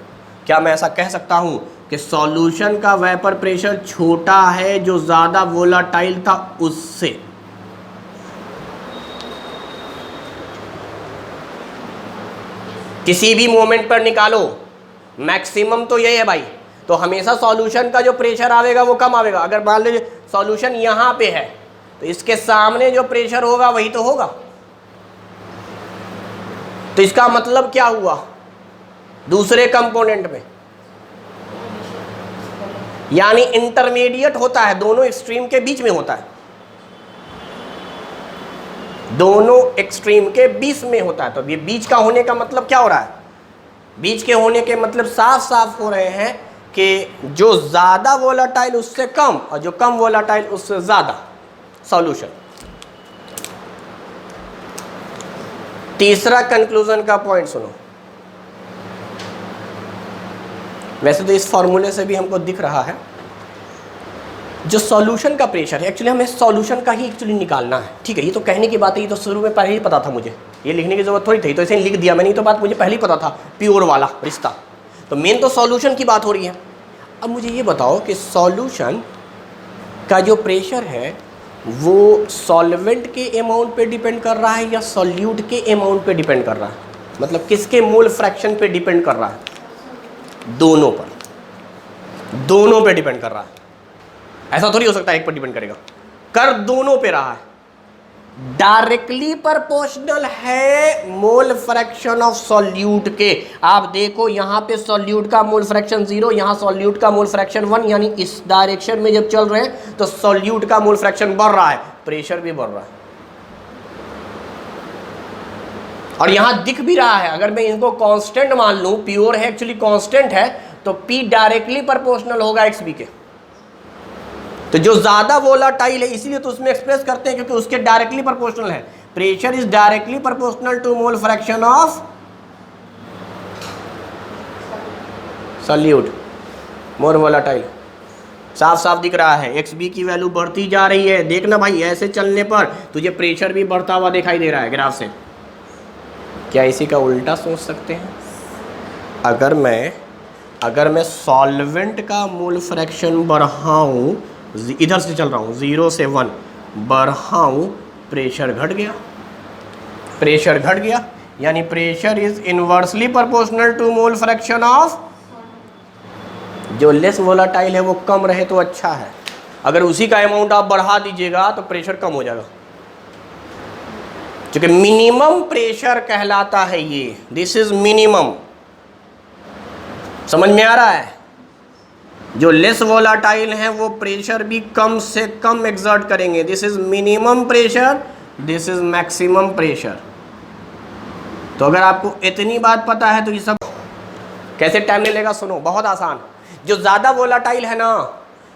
क्या मैं ऐसा कह सकता हूँ कि सॉल्यूशन का वेपर प्रेशर छोटा है जो ज़्यादा वोलाटाइल था उससे। किसी भी मोमेंट पर निकालो, मैक्सिमम तो यही है भाई, तो हमेशा सॉल्यूशन का जो प्रेशर आवेगा वो कम आवेगा। अगर मान लीजिए सॉल्यूशन यहाँ पे है तो इसके सामने जो प्रेशर होगा वही तो होगा। तो इसका मतलब क्या हुआ, दूसरे कंपोनेंट में यानी इंटरमीडिएट होता है, दोनों एक्सट्रीम के बीच में होता है, दोनों एक्सट्रीम के बीच में होता है। तो ये बीच का होने का मतलब क्या हो रहा है, बीच के होने के मतलब साफ साफ हो रहे हैं कि जो ज़्यादा वोलाटाइल उससे कम और जो कम वोलाटाइल उससे ज़्यादा सॉल्यूशन। तीसरा कंक्लूजन का पॉइंट सुनो। वैसे तो इस फॉर्मूले से भी हमको दिख रहा है जो सॉल्यूशन का प्रेशर है, एक्चुअली हमें सॉल्यूशन का ही एक्चुअली निकालना है। ठीक है, ये तो कहने की बात है, ये तो शुरू में पहले ही पता था मुझे, ये लिखने की जरूरत थोड़ी थी, तो इसे लिख दिया मैंने, तो बात मुझे पहले ही पता था, प्योर वाला रिश्ता। तो मेन तो सॉल्यूशन की बात हो रही है। अब मुझे ये बताओ कि सॉल्यूशन का जो प्रेशर है वो सॉल्वेंट के अमाउंट पे डिपेंड कर रहा है या सॉल्यूट के अमाउंट पे डिपेंड कर रहा है, मतलब किसके मोल फ्रैक्शन पे डिपेंड कर रहा है, दोनों पर, दोनों पे डिपेंड कर रहा है। ऐसा थोड़ी हो सकता है एक पर डिपेंड करेगा, कर दोनों पे रहा है। डायरेक्टली प्रोपोर्शनल है मोल फ्रैक्शन ऑफ सॉल्यूट के। आप देखो यहां पे सॉल्यूट का मोल फ्रैक्शन 0, यहां सॉल्यूट का मोल फ्रैक्शन 1, यानी इस डायरेक्शन में जब चल रहे हैं तो सॉल्यूट का मोल फ्रैक्शन बढ़ रहा है, प्रेशर भी बढ़ रहा है। और यहां दिख भी रहा है, अगर मैं इनको कांस्टेंट मान लूं, प्योर है एक्चुअली कांस्टेंट है, तो P डायरेक्टली प्रोपोर्शनल होगा XB के। तो जो ज्यादा वोलाटाइल है इसीलिए तो उसमें एक्सप्रेस करते हैं क्योंकि उसके डायरेक्टली प्रोपोर्शनल है। Pressure is directly proportional to mole fraction of solute, more volatile. साफ साफ दिख रहा है, XB की वैल्यू बढ़ती जा रही है। देखना भाई, ऐसे चलने पर तुझे प्रेशर भी बढ़ता हुआ दिखाई दे रहा है ग्राफ से। क्या इसी का उल्टा सोच सकते हैं, अगर मैं सॉल्वेंट का मोल फ्रैक्शन बढ़ाऊं, इधर से चल रहा हूँ 0 से 1 बढ़ाऊं, प्रेशर घट गया, प्रेशर घट गया, यानी pressure is inversely proportional to mole fraction of, जो लेस वोलाटाइल है वो कम रहे तो अच्छा है। अगर उसी का अमाउंट आप बढ़ा दीजिएगा तो प्रेशर कम हो जाएगा, क्योंकि मिनिमम प्रेशर कहलाता है ये, दिस इज मिनिमम। समझ में आ रहा है, जो लेस वोलाटाइल हैं वो प्रेशर भी कम से कम एक्सर्ट करेंगे, this is minimum pressure, this is maximum pressure. तो अगर आपको इतनी बात पता है तो ये सब कैसे टाइम लेगा, सुनो बहुत आसान। जो ज़्यादा वोलाटाइल है ना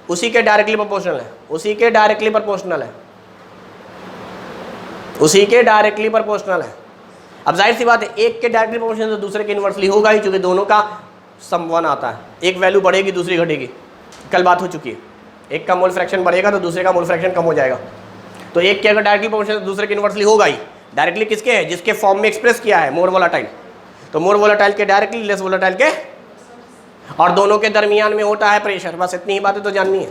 उसी के डायरेक्टली प्रोपोर्शनल है, उसी के डायरेक्टली प्रोपोर्शनल है, उसी के डायरेक्टली प्रोपोर्शनल है। अब जाहिर सी बात है, एक के डायरेक्टली प्रोपोर्शनल तो दूसरे के इनवर्सली होगा ही, क्योंकि दोनों का सम आता है, एक वैल्यू बढ़ेगी दूसरी घटेगी, कल बात हो चुकी है। एक का मोल फ्रैक्शन बढ़ेगा तो दूसरे का मोल फ्रैक्शन कम हो जाएगा। तो एक के अगर डायरेक्टली प्रोपोर्शनल तो दूसरे के इनवर्सली होगा ही। डायरेक्टली किसके है, जिसके फॉर्म में एक्सप्रेस किया है, मोर वोलाटाइल, तो मोर वोलाटाइल के डायरेक्टली, लेस वोलाटाइल के, और दोनों के दरमियान में होता है प्रेशर। बस इतनी ही बातें तो जाननी है,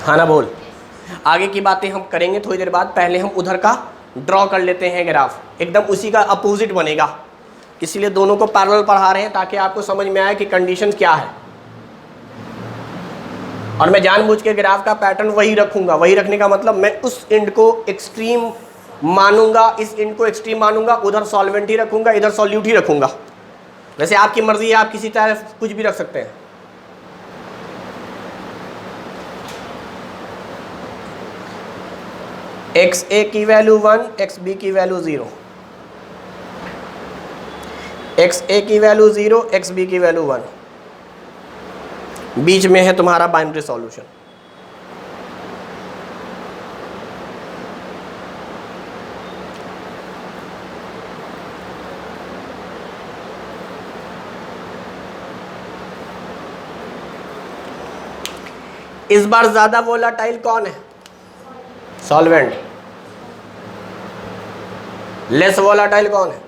हाँ ना बोल। आगे की बातें हम करेंगे थोड़ी देर बाद, पहले हम उधर का ड्रॉ कर लेते हैं ग्राफ, एकदम उसी का अपोजिट बनेगा, इसीलिए दोनों को पैरेलल पढ़ा रहे हैं ताकि आपको समझ में आए कि कंडीशन क्या है। और मैं जानबूझ के ग्राफ का पैटर्न वही रखूंगा, वही रखने का मतलब मैं उस एंड को एक्सट्रीम मानूंगा, इस एंड को एक्सट्रीम मानूंगा, उधर सॉल्वेंट ही रखूंगा, इधर सॉल्यूट ही रखूंगा। वैसे आपकी मर्जी है, आप किसी तरह कुछ भी रख सकते हैं। XA की वैल्यू 1, XB की वैल्यू 0, XA की वैल्यू 0, XB की वैल्यू 1, बीच में है तुम्हारा बाइनरी सॉल्यूशन। इस बार ज्यादा वोलाटाइल कौन है, सॉल्वेंट। लेस वोलाटाइल कौन है,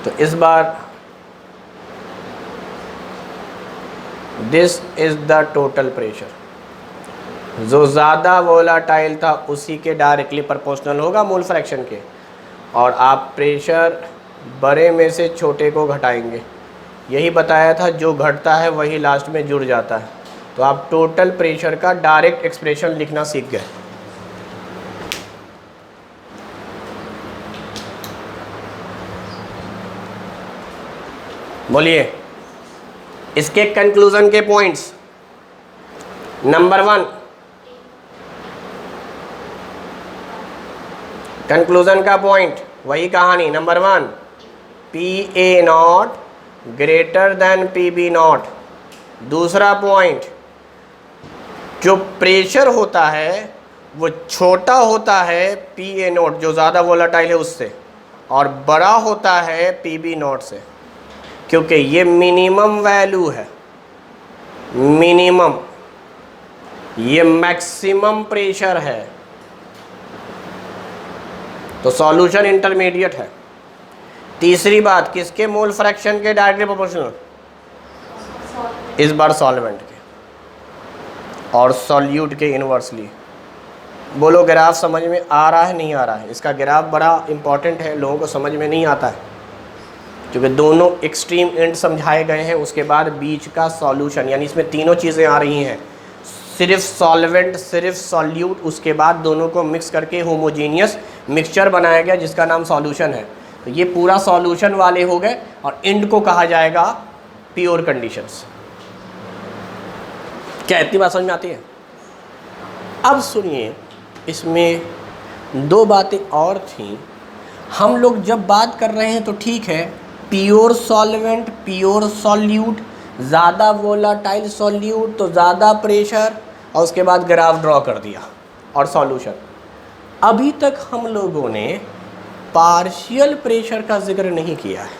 तो इस बार this is the total pressure, जो ज़्यादा वोलाटाइल था उसी के डायरेक्टली प्रोपोर्शनल होगा मोल फ्रैक्शन के, और आप प्रेशर बड़े में से छोटे को घटाएंगे। यही बताया था, जो घटता है वही लास्ट में जुड़ जाता है। तो आप टोटल प्रेशर का डायरेक्ट एक्सप्रेशन लिखना सीख गए। बोलिए इसके कंक्लूजन के पॉइंट्स। नंबर 1, कंक्लूजन का पॉइंट वही कहानी। Number 1, PA0 greater than PB0। दूसरा पॉइंट, जो प्रेशर होता है वो छोटा होता है PA0 जो ज़्यादा वोलाटाइल है उससे, और बड़ा होता है PB0 से, क्योंकि ये मिनिमम वैल्यू है। मिनिमम, ये मैक्सिमम प्रेशर है, तो सॉल्यूशन इंटरमीडिएट है। तीसरी बात, किसके मोल फ्रैक्शन के डायरेक्टली प्रोपोर्शनल? इस बार सॉल्वेंट के, और सॉल्यूट के इनवर्सली। बोलो ग्राफ समझ में आ रहा है नहीं आ रहा है? इसका ग्राफ बड़ा इंपॉर्टेंट है, लोगों को समझ में नहीं आता है, क्योंकि दोनों एक्सट्रीम एंड समझाए गए हैं। उसके बाद बीच का सॉल्यूशन, यानी इसमें तीनों चीज़ें आ रही हैं, सिर्फ सॉल्वेंट, सिर्फ सॉल्यूट, उसके बाद दोनों को मिक्स करके होमोजीनियस मिक्सचर बनाया गया जिसका नाम सॉल्यूशन है। तो ये पूरा सॉल्यूशन वाले हो गए, और एंड को कहा जाएगा प्योर कंडीशंस। क्या इतनी बात समझ में आती है? अब सुनिए, इसमें 2 बातें और थीं। हम लोग जब बात कर रहे हैं तो ठीक है, प्योर सॉल्वेंट, प्योर सॉल्यूट, ज़्यादा वोलाटाइल सॉल्यूट तो ज़्यादा प्रेशर, और उसके बाद ग्राफ ड्रॉ कर दिया और सॉल्यूशन। अभी तक हम लोगों ने पार्शियल प्रेशर का जिक्र नहीं किया है,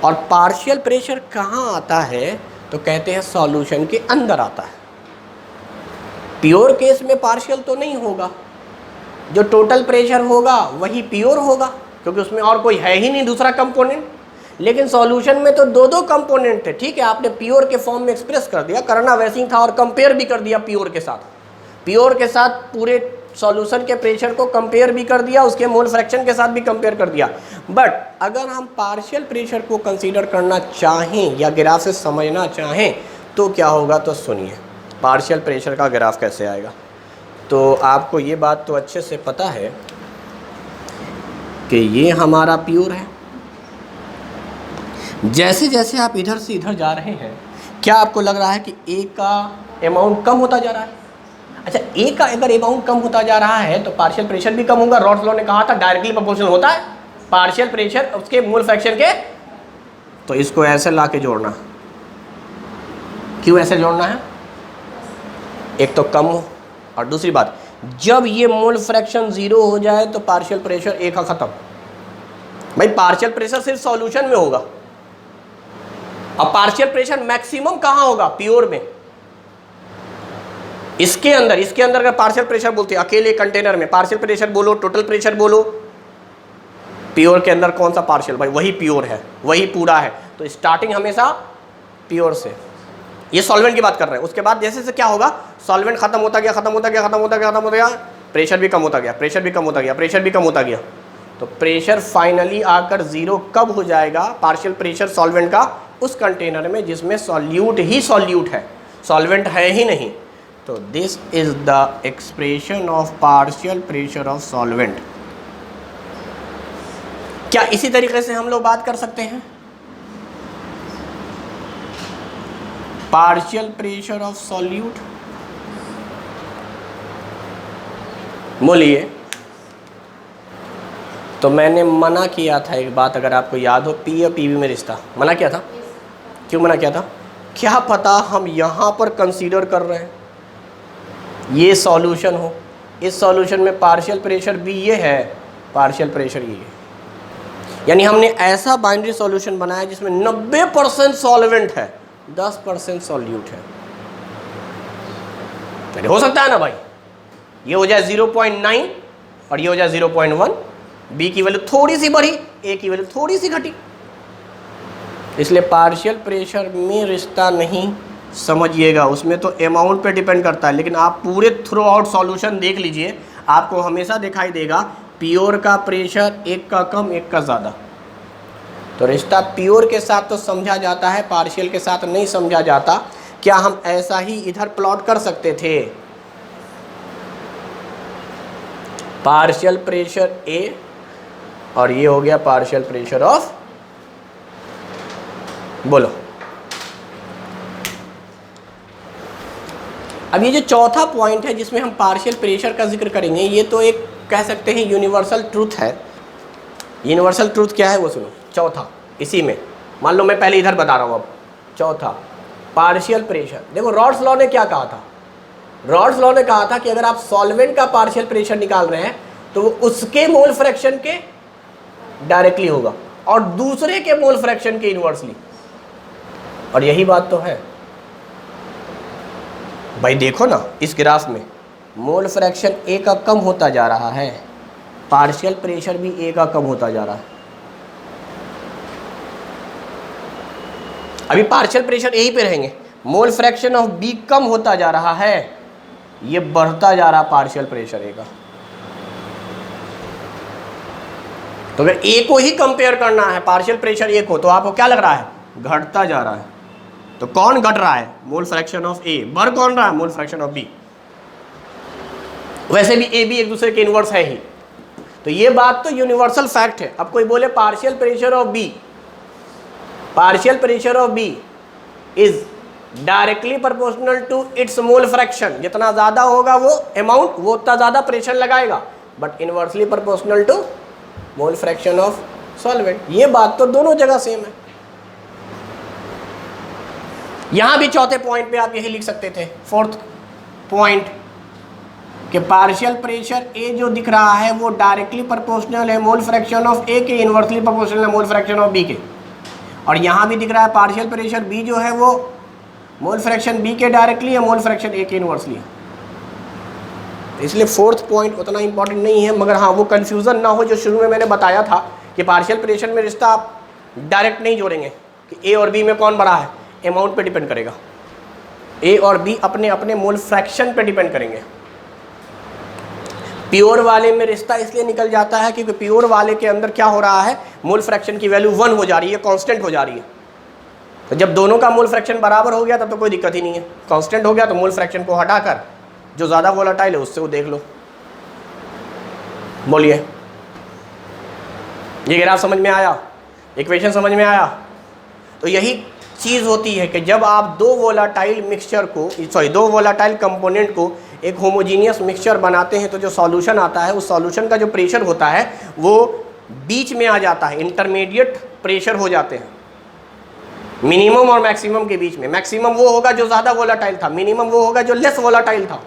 और पार्शियल प्रेशर कहाँ आता है तो कहते हैं सॉल्यूशन के अंदर आता है। प्योर केस में पार्शियल तो नहीं होगा, जो टोटल प्रेशर होगा वही प्योर होगा, क्योंकि उसमें और कोई है ही नहीं दूसरा कंपोनेंट। लेकिन सॉल्यूशन में तो 2 कंपोनेंट थे। ठीक है, आपने प्योर के फॉर्म में एक्सप्रेस कर दिया, करना वैसे ही था, और कंपेयर भी कर दिया प्योर के साथ। प्योर के साथ पूरे सॉल्यूशन के प्रेशर को कंपेयर भी कर दिया, उसके मोल फ्रैक्शन के साथ भी कंपेयर कर दिया। बट अगर हम पार्शियल प्रेशर को कंसीडर करना चाहें या ग्राफ से समझना चाहें तो क्या होगा, तो सुनिए पार्शियल प्रेशर का ग्राफ कैसे आएगा। तो आपको ये बात तो अच्छे से पता है कि ये हमारा प्योर है। जैसे जैसे आप इधर से इधर जा रहे हैं, क्या आपको लग रहा है कि ए का अमाउंट कम होता जा रहा है? अच्छा, ए का अगर अमाउंट कम होता जा रहा है तो पार्शियल प्रेशर भी कम होगा। रॉल्स लॉ ने कहा था डायरेक्टली प्रोपोर्शनल होता है पार्शियल प्रेशर उसके मोल फ्रैक्शन के। तो इसको ऐसे ला के जोड़ना। क्यों ऐसे जोड़ना है? एक तो कम हो, और दूसरी बात, जब ये मोल फ्रैक्शन 0 हो जाए तो पार्शियल प्रेशर ए का खत्म। भाई पार्शियल प्रेशर सिर्फ सॉल्यूशन में होगा, अब पार्शियल प्रेशर मैक्सिमम कहां होगा? प्योर में। इसके अंदर अगर पार्शियल प्रेशर बोलते हैं अकेले कंटेनर में, पार्शियल प्रेशर बोलो, टोटल प्रेशर बोलो, प्योर के अंदर कौन सा पार्शियल? भाई वही प्योर है, वही पूरा है। तो स्टार्टिंग हमेशा प्योर से। ये सॉल्वेंट की बात कर रहे हैं। उसके बाद जैसे से क्या होगा, सॉल्वेंट खत्म होता गया, खत्म होता गया, खत्म होता गया, खत्म होता गया, प्रेशर भी कम होता गया, प्रेशर भी कम होता गया, प्रेशर भी कम होता गया। तो प्रेशर फाइनली आकर 0 कब हो जाएगा? पार्शियल प्रेशर सॉल्वेंट का उस कंटेनर में जिसमें सॉल्यूट ही सॉल्यूट है, सॉल्वेंट है ही नहीं। तो this is the expression of partial pressure of solvent. क्या इसी तरीके से हम लोग बात कर सकते हैं? पार्शियल प्रेशर ऑफ सॉल्यूट, बोलिए। तो मैंने मना किया था एक बात, अगर आपको याद हो, पी और पीबी में रिश्ता मना किया था। क्यों मना किया था? क्या पता हम यहाँ पर कंसीडर कर रहे हैं ये सॉल्यूशन हो, इस सॉल्यूशन में पार्शियल प्रेशर भी ये है, पार्शियल प्रेशर ये है, यानी हमने ऐसा बाइनरी सॉल्यूशन बनाया जिसमें 90% सॉल्वेंट है, 10% सॉल्यूट है। तो हो सकता है ना भाई, ये हो जाए 0.9 और ये हो जाए 0.1, बी की वैल्यू थोड़ी सी बढ़ी, ए की वैल्यू थोड़ी सी घटी, इसलिए पार्शियल प्रेशर में रिश्ता नहीं समझिएगा, उसमें तो अमाउंट पे डिपेंड करता है। लेकिन आप पूरे थ्रू आउट सॉल्यूशन देख लीजिए, आपको हमेशा दिखाई देगा प्योर का प्रेशर एक का कम एक का ज़्यादा। तो रिश्ता प्योर के साथ तो समझा जाता है, पार्शियल के साथ नहीं समझा जाता। क्या हम ऐसा ही इधर प्लॉट कर सकते थे? पार्शियल प्रेशर ए और ये हो गया पार्शियल प्रेशर ऑफ, बोलो। अब ये जो चौथा पॉइंट है जिसमें हम पार्शियल प्रेशर का जिक्र करेंगे, ये तो एक कह सकते हैं यूनिवर्सल ट्रूथ है। यूनिवर्सल ट्रूथ क्या है वो सुनो। चौथा इसी में, मान लो मैं पहले इधर बता रहा हूँ, अब चौथा पार्शियल प्रेशर। देखो रॉड्स लॉ ने क्या कहा था? रॉड्स लॉ ने कहा था कि अगर आप सॉल्वेंट का पार्शियल प्रेशर निकाल रहे हैं तो वो उसके मोल फ्रैक्शन के डायरेक्टली होगा और दूसरे के मोल फ्रैक्शन के इनवर्सली। और यही बात तो है भाई। देखो ना इस ग्राफ में मोल फ्रैक्शन ए का कम होता जा रहा है, पार्शियल प्रेशर भी ए का कम होता जा रहा है। अभी पार्शियल प्रेशर यहीं पे रहेंगे, मोल फ्रैक्शन ऑफ बी कम होता जा रहा है, ये बढ़ता जा रहा पार्शियल प्रेशर ए का। तो अगर ए को ही कंपेयर करना है, पार्शियल प्रेशर ए को, तो आपको क्या लग रहा है? घटता जा रहा है। तो कौन घट रहा है? Mole fraction of A. बढ़ कौन रहा है? Mole fraction of B. वैसे भी ए बी एक दूसरे के इनवर्स है ही, तो ये बात तो यूनिवर्सल फैक्ट है। अब कोई बोले partial pressure of B, partial pressure of B is directly proportional to its mole fraction. जितना ज्यादा होगा वो अमाउंट, वो उतना ज्यादा प्रेशर लगाएगा, but inversely proportional to mole fraction of solvent. ये बात तो दोनों जगह सेम है। यहां भी चौथे पॉइंट पे आप यही लिख सकते थे, फोर्थ पॉइंट, कि पार्शियल प्रेशर ए जो दिख रहा है वो डायरेक्टली प्रोपोर्शनल है मोल फ्रैक्शन ऑफ ए के, इनवर्सली प्रोपोर्शनल है मोल फ्रैक्शन ऑफ बी के। और यहां भी दिख रहा है पार्शियल प्रेशर बी जो है वो मोल फ्रैक्शन बी के डायरेक्टली है, मोल फ्रैक्शन ए के इनवर्सली है। इसलिए फोर्थ पॉइंट उतना इंपॉर्टेंट नहीं है, मगर हाँ वो कन्फ्यूज़न ना हो जो शुरू में मैंने बताया था कि पार्शियल प्रेशर में रिश्ता आप डायरेक्ट नहीं जोड़ेंगे कि ए और बी में कौन बड़ा है, अमाउंट पे डिपेंड करेगा। ए और बी अपने अपने मोल फ्रैक्शन पे डिपेंड करेंगे। प्योर वाले में रिश्ता इसलिए निकल जाता है क्योंकि प्योर वाले के अंदर क्या हो रहा है, मोल फ्रैक्शन की वैल्यू 1 हो जा रही है, कांस्टेंट हो जा रही है। तो जब दोनों का मोल फ्रैक्शन बराबर हो गया तब तो कोई दिक्कत ही नहीं है। कांस्टेंट हो गया तो मोल फ्रैक्शन को हटाकर जो ज़्यादा वोलेटाइल है उससे वो देख लो। बोलिए, ये ग्राफ समझ में आया? इक्वेशन समझ में आया? तो यही चीज़ होती है कि जब आप दो वोलेटाइल मिक्सचर को, दो वोलेटाइल कंपोनेंट को एक होमोजीनियस मिक्सचर बनाते हैं तो जो सॉल्यूशन आता है उस सॉल्यूशन का जो प्रेशर होता है वो बीच में आ जाता है, इंटरमीडिएट प्रेशर हो जाते हैं मिनिमम और मैक्सिमम के बीच में। मैक्सिमम वो होगा जो ज़्यादा वोलेटाइल था, मिनिमम वो होगा जो लेस वोलेटाइल था।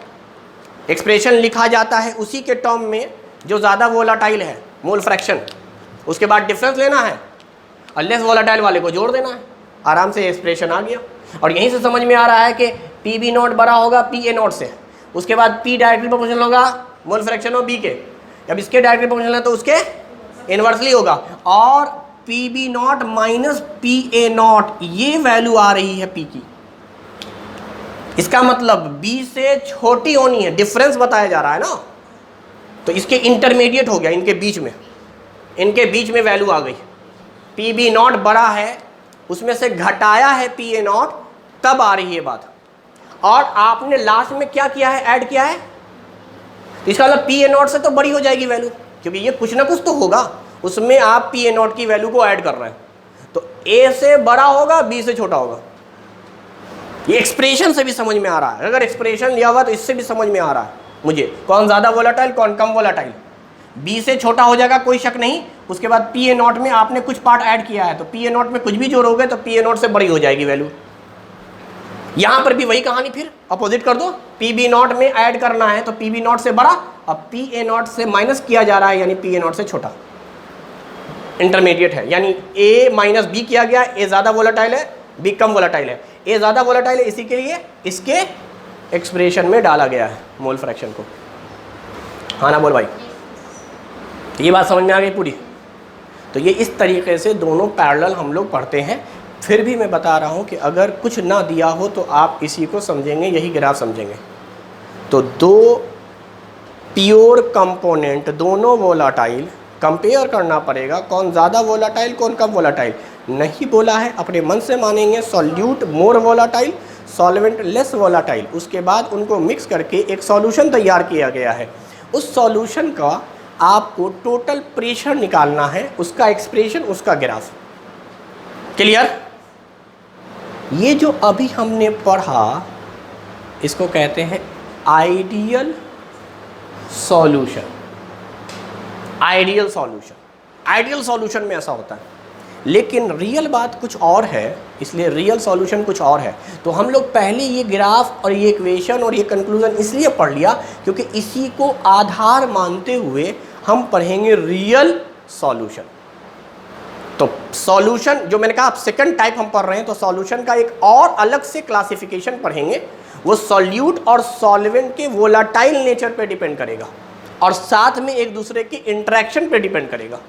एक्सप्रेशन लिखा जाता है उसी के टर्म में जो ज़्यादा वोलेटाइल है, मोल फ्रैक्शन, उसके बाद डिफरेंस लेना है और लेस वोलेटाइल वाले को जोड़ देना है। आराम से एक्सप्रेशन आ गया। और यहीं से समझ में आ रहा है कि पी बी नॉट बड़ा होगा पी ए नॉट से, उसके बाद पी डायरेक्टली प्रोपोर्शनल होगा मोल फ्रैक्शन ऑफ बी के, जब इसके डायरेक्टली प्रोपोर्शनल है तो उसके इनवर्सली होगा, और P B not minus P A not, ये वैल्यू आ रही है पी की। इसका मतलब b से छोटी होनी है, डिफरेंस बताया जा रहा है ना, तो इसके इंटरमीडिएट हो गया, इनके बीच में वैल्यू आ गई। पी बी नॉट बड़ा है, उसमें से घटाया है पी ए नॉट, तब आ रही है बात। और आपने लास्ट में क्या किया है, ऐड किया है, इसका मतलब पी ए नॉट से तो बड़ी हो जाएगी वैल्यू, क्योंकि ये कुछ ना कुछ तो होगा, उसमें आप पी ए नॉट की वैल्यू को ऐड कर रहे हैं। तो ए से बड़ा होगा, बी से छोटा होगा। ये एक्सप्रेशन से भी समझ में आ रहा है, अगर एक्सप्रेशन लिया हुआ तो इससे भी समझ में आ रहा है मुझे कौन ज़्यादा वोलेटाइल कौन कम वोलेटाइल। बी से छोटा हो जाएगा, कोई शक नहीं। उसके बाद पी ए नॉट में आपने कुछ पार्ट ऐड किया है, तो पी ए नॉट में कुछ भी जोड़ोगे तो पी ए नॉट से बड़ी हो जाएगी वैल्यू। यहाँ पर भी वही कहानी, फिर अपोजिट कर दो, पी बी नॉट में ऐड करना है तो पी बी नॉट से बड़ा, अब पी ए नॉट से माइनस किया जा रहा है, यानी पी ए नॉट से छोटा, इंटरमीडिएट है, यानी ए माइनस बी किया गया। ए ज़्यादा वोलेटाइल है, बी कम वोलेटाइल है। ए ज़्यादा वोलेटाइल है, इसी के लिए इसके एक्सप्रेशन में डाला गया है मोल फ्रैक्शन को। हाँ ना बोल भाई, ये बात समझ में आ गई पूरी? तो ये इस तरीके से दोनों पैरेलल हम लोग पढ़ते हैं। फिर भी मैं बता रहा हूँ कि अगर कुछ ना दिया हो तो आप इसी को समझेंगे, यही ग्राफ समझेंगे। तो दो प्योर कंपोनेंट, दोनों वोलाटाइल, कंपेयर करना पड़ेगा कौन ज़्यादा वोलाटाइल कौन कम वोलाटाइल। नहीं बोला है, अपने मन से मानेंगे solute more volatile, solvent less volatile. उसके बाद उनको मिक्स करके एक सॉल्यूशन तैयार किया गया है। उस सॉल्यूशन का आपको टोटल प्रेशर निकालना है, उसका एक्सप्रेशन, उसका ग्राफ। क्लियर? ये जो अभी हमने पढ़ा इसको कहते हैं ideal solution. Ideal solution, ideal solution में ऐसा होता है, लेकिन रियल बात कुछ और है, इसलिए रियल सॉल्यूशन कुछ और है। तो हम लोग पहले ये ग्राफ और ये इक्वेशन और ये कंक्लूजन इसलिए पढ़ लिया क्योंकि इसी को आधार मानते हुए हम पढ़ेंगे रियल सॉल्यूशन। तो सॉल्यूशन जो मैंने कहा आप सेकंड टाइप हम पढ़ रहे हैं, तो सॉल्यूशन का एक और अलग से क्लासिफिकेशन पढ़ेंगे, वो सॉल्यूट और सॉल्वेंट के वोलाटाइल नेचर पे डिपेंड करेगा और साथ में एक दूसरे की इंटरेक्शन पे डिपेंड करेगा।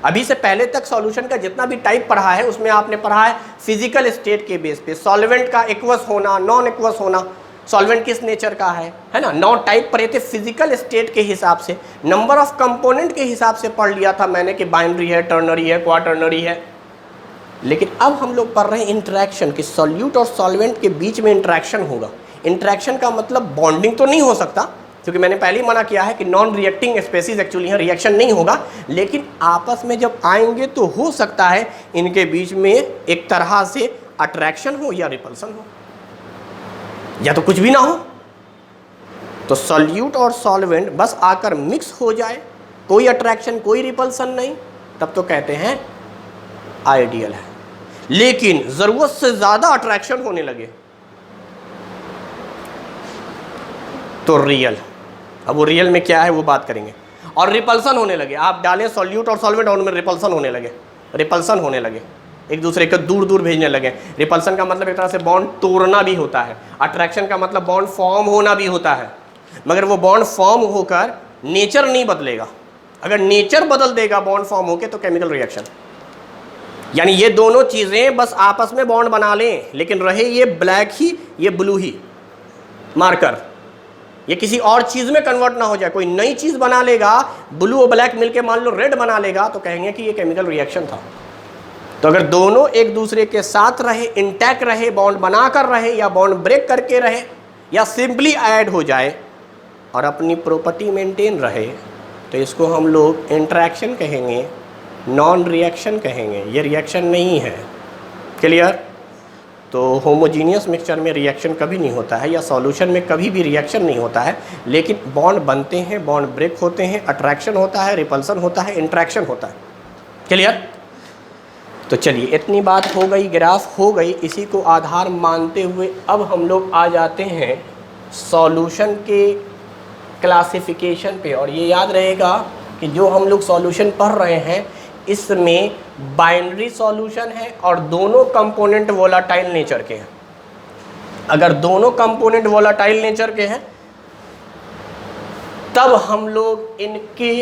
अभी से पहले तक सॉल्यूशन का जितना भी टाइप पढ़ा है उसमें आपने पढ़ा है फिजिकल स्टेट के बेस पे, सॉल्वेंट का एक्वस होना, नॉन एक्वस होना, सॉल्वेंट किस नेचर का है ना। 9 टाइप पढ़े थे फिजिकल स्टेट के हिसाब से, नंबर ऑफ कंपोनेंट के हिसाब से पढ़ लिया था मैंने कि बाइनरी है, टर्नरी है, क्वाटर्नरी है। लेकिन अब हम लोग पढ़ रहे हैं इंटरेक्शन, कि सॉल्यूट और सॉल्वेंट के बीच में इंटरेक्शन होगा। इंटरेक्शन का मतलब बॉन्डिंग तो नहीं हो सकता, क्योंकि मैंने पहले ही मना किया है कि नॉन रिएक्टिंग स्पेसीज एक्चुअली है, रिएक्शन नहीं होगा, लेकिन आपस में जब आएंगे तो हो सकता है इनके बीच में एक तरह से अट्रैक्शन हो या रिपल्सन हो, या तो कुछ भी ना हो। तो सॉल्यूट और सॉल्वेंट बस आकर मिक्स हो जाए, कोई अट्रैक्शन कोई रिपल्सन नहीं, तब तो कहते हैं आइडियल है। लेकिन जरूरत से ज्यादा अट्रैक्शन होने लगे तो रियल। अब वो रियल में क्या है वो बात करेंगे। और रिपल्सन होने लगे, आप डालें सॉल्यूट और सॉल्वेंट और उनमें रिपल्सन होने लगे, रिपल्सन होने लगे, एक दूसरे को दूर दूर भेजने लगे। रिपल्सन का मतलब एक तरह से बॉन्ड तोड़ना भी होता है, अट्रैक्शन का मतलब बॉन्ड फॉर्म होना भी होता है, मगर वो बॉन्ड फॉर्म होकर नेचर नहीं बदलेगा। अगर नेचर बदल देगा बॉन्ड फॉर्म होकर तो केमिकल रिएक्शन। यानी ये दोनों चीजें बस आपस में बॉन्ड बना लें, लेकिन रहे ये ब्लैक ही, ये ब्लू ही मार्कर, ये किसी और चीज में कन्वर्ट ना हो जाए। कोई नई चीज बना लेगा, ब्लू और ब्लैक मिलके मान लो रेड बना लेगा, तो कहेंगे कि ये केमिकल रिएक्शन था। तो अगर दोनों एक दूसरे के साथ रहे, इंटैक्ट रहे, बॉन्ड बनाकर रहे या बॉन्ड ब्रेक करके रहे या सिंपली ऐड हो जाए और अपनी प्रॉपर्टी मेंटेन रहे, तो इसको हम लोग इंटरेक्शन कहेंगे, नॉन रिएक्शन कहेंगे। ये रिएक्शन नहीं है। क्लियर? तो होमोजीनियस मिक्सचर में रिएक्शन कभी नहीं होता है, या सॉल्यूशन में कभी भी रिएक्शन नहीं होता है, लेकिन बॉन्ड बनते हैं, बॉन्ड ब्रेक होते हैं, अट्रैक्शन होता है, रिपल्सन होता है, इंटरेक्शन होता है। क्लियर? तो चलिए इतनी बात हो गई, ग्राफ हो गई, इसी को आधार मानते हुए अब हम लोग आ जाते हैं सॉल्यूशन के क्लासिफिकेशन पे। और ये याद रहेगा कि जो हम लोग सॉल्यूशन पढ़ रहे हैं इसमें बाइनरी सॉल्यूशन है और दोनों कंपोनेंट वोलाटाइल नेचर के हैं। अगर दोनों कंपोनेंट वोलाटाइल नेचर के हैं तब हम लोग इनके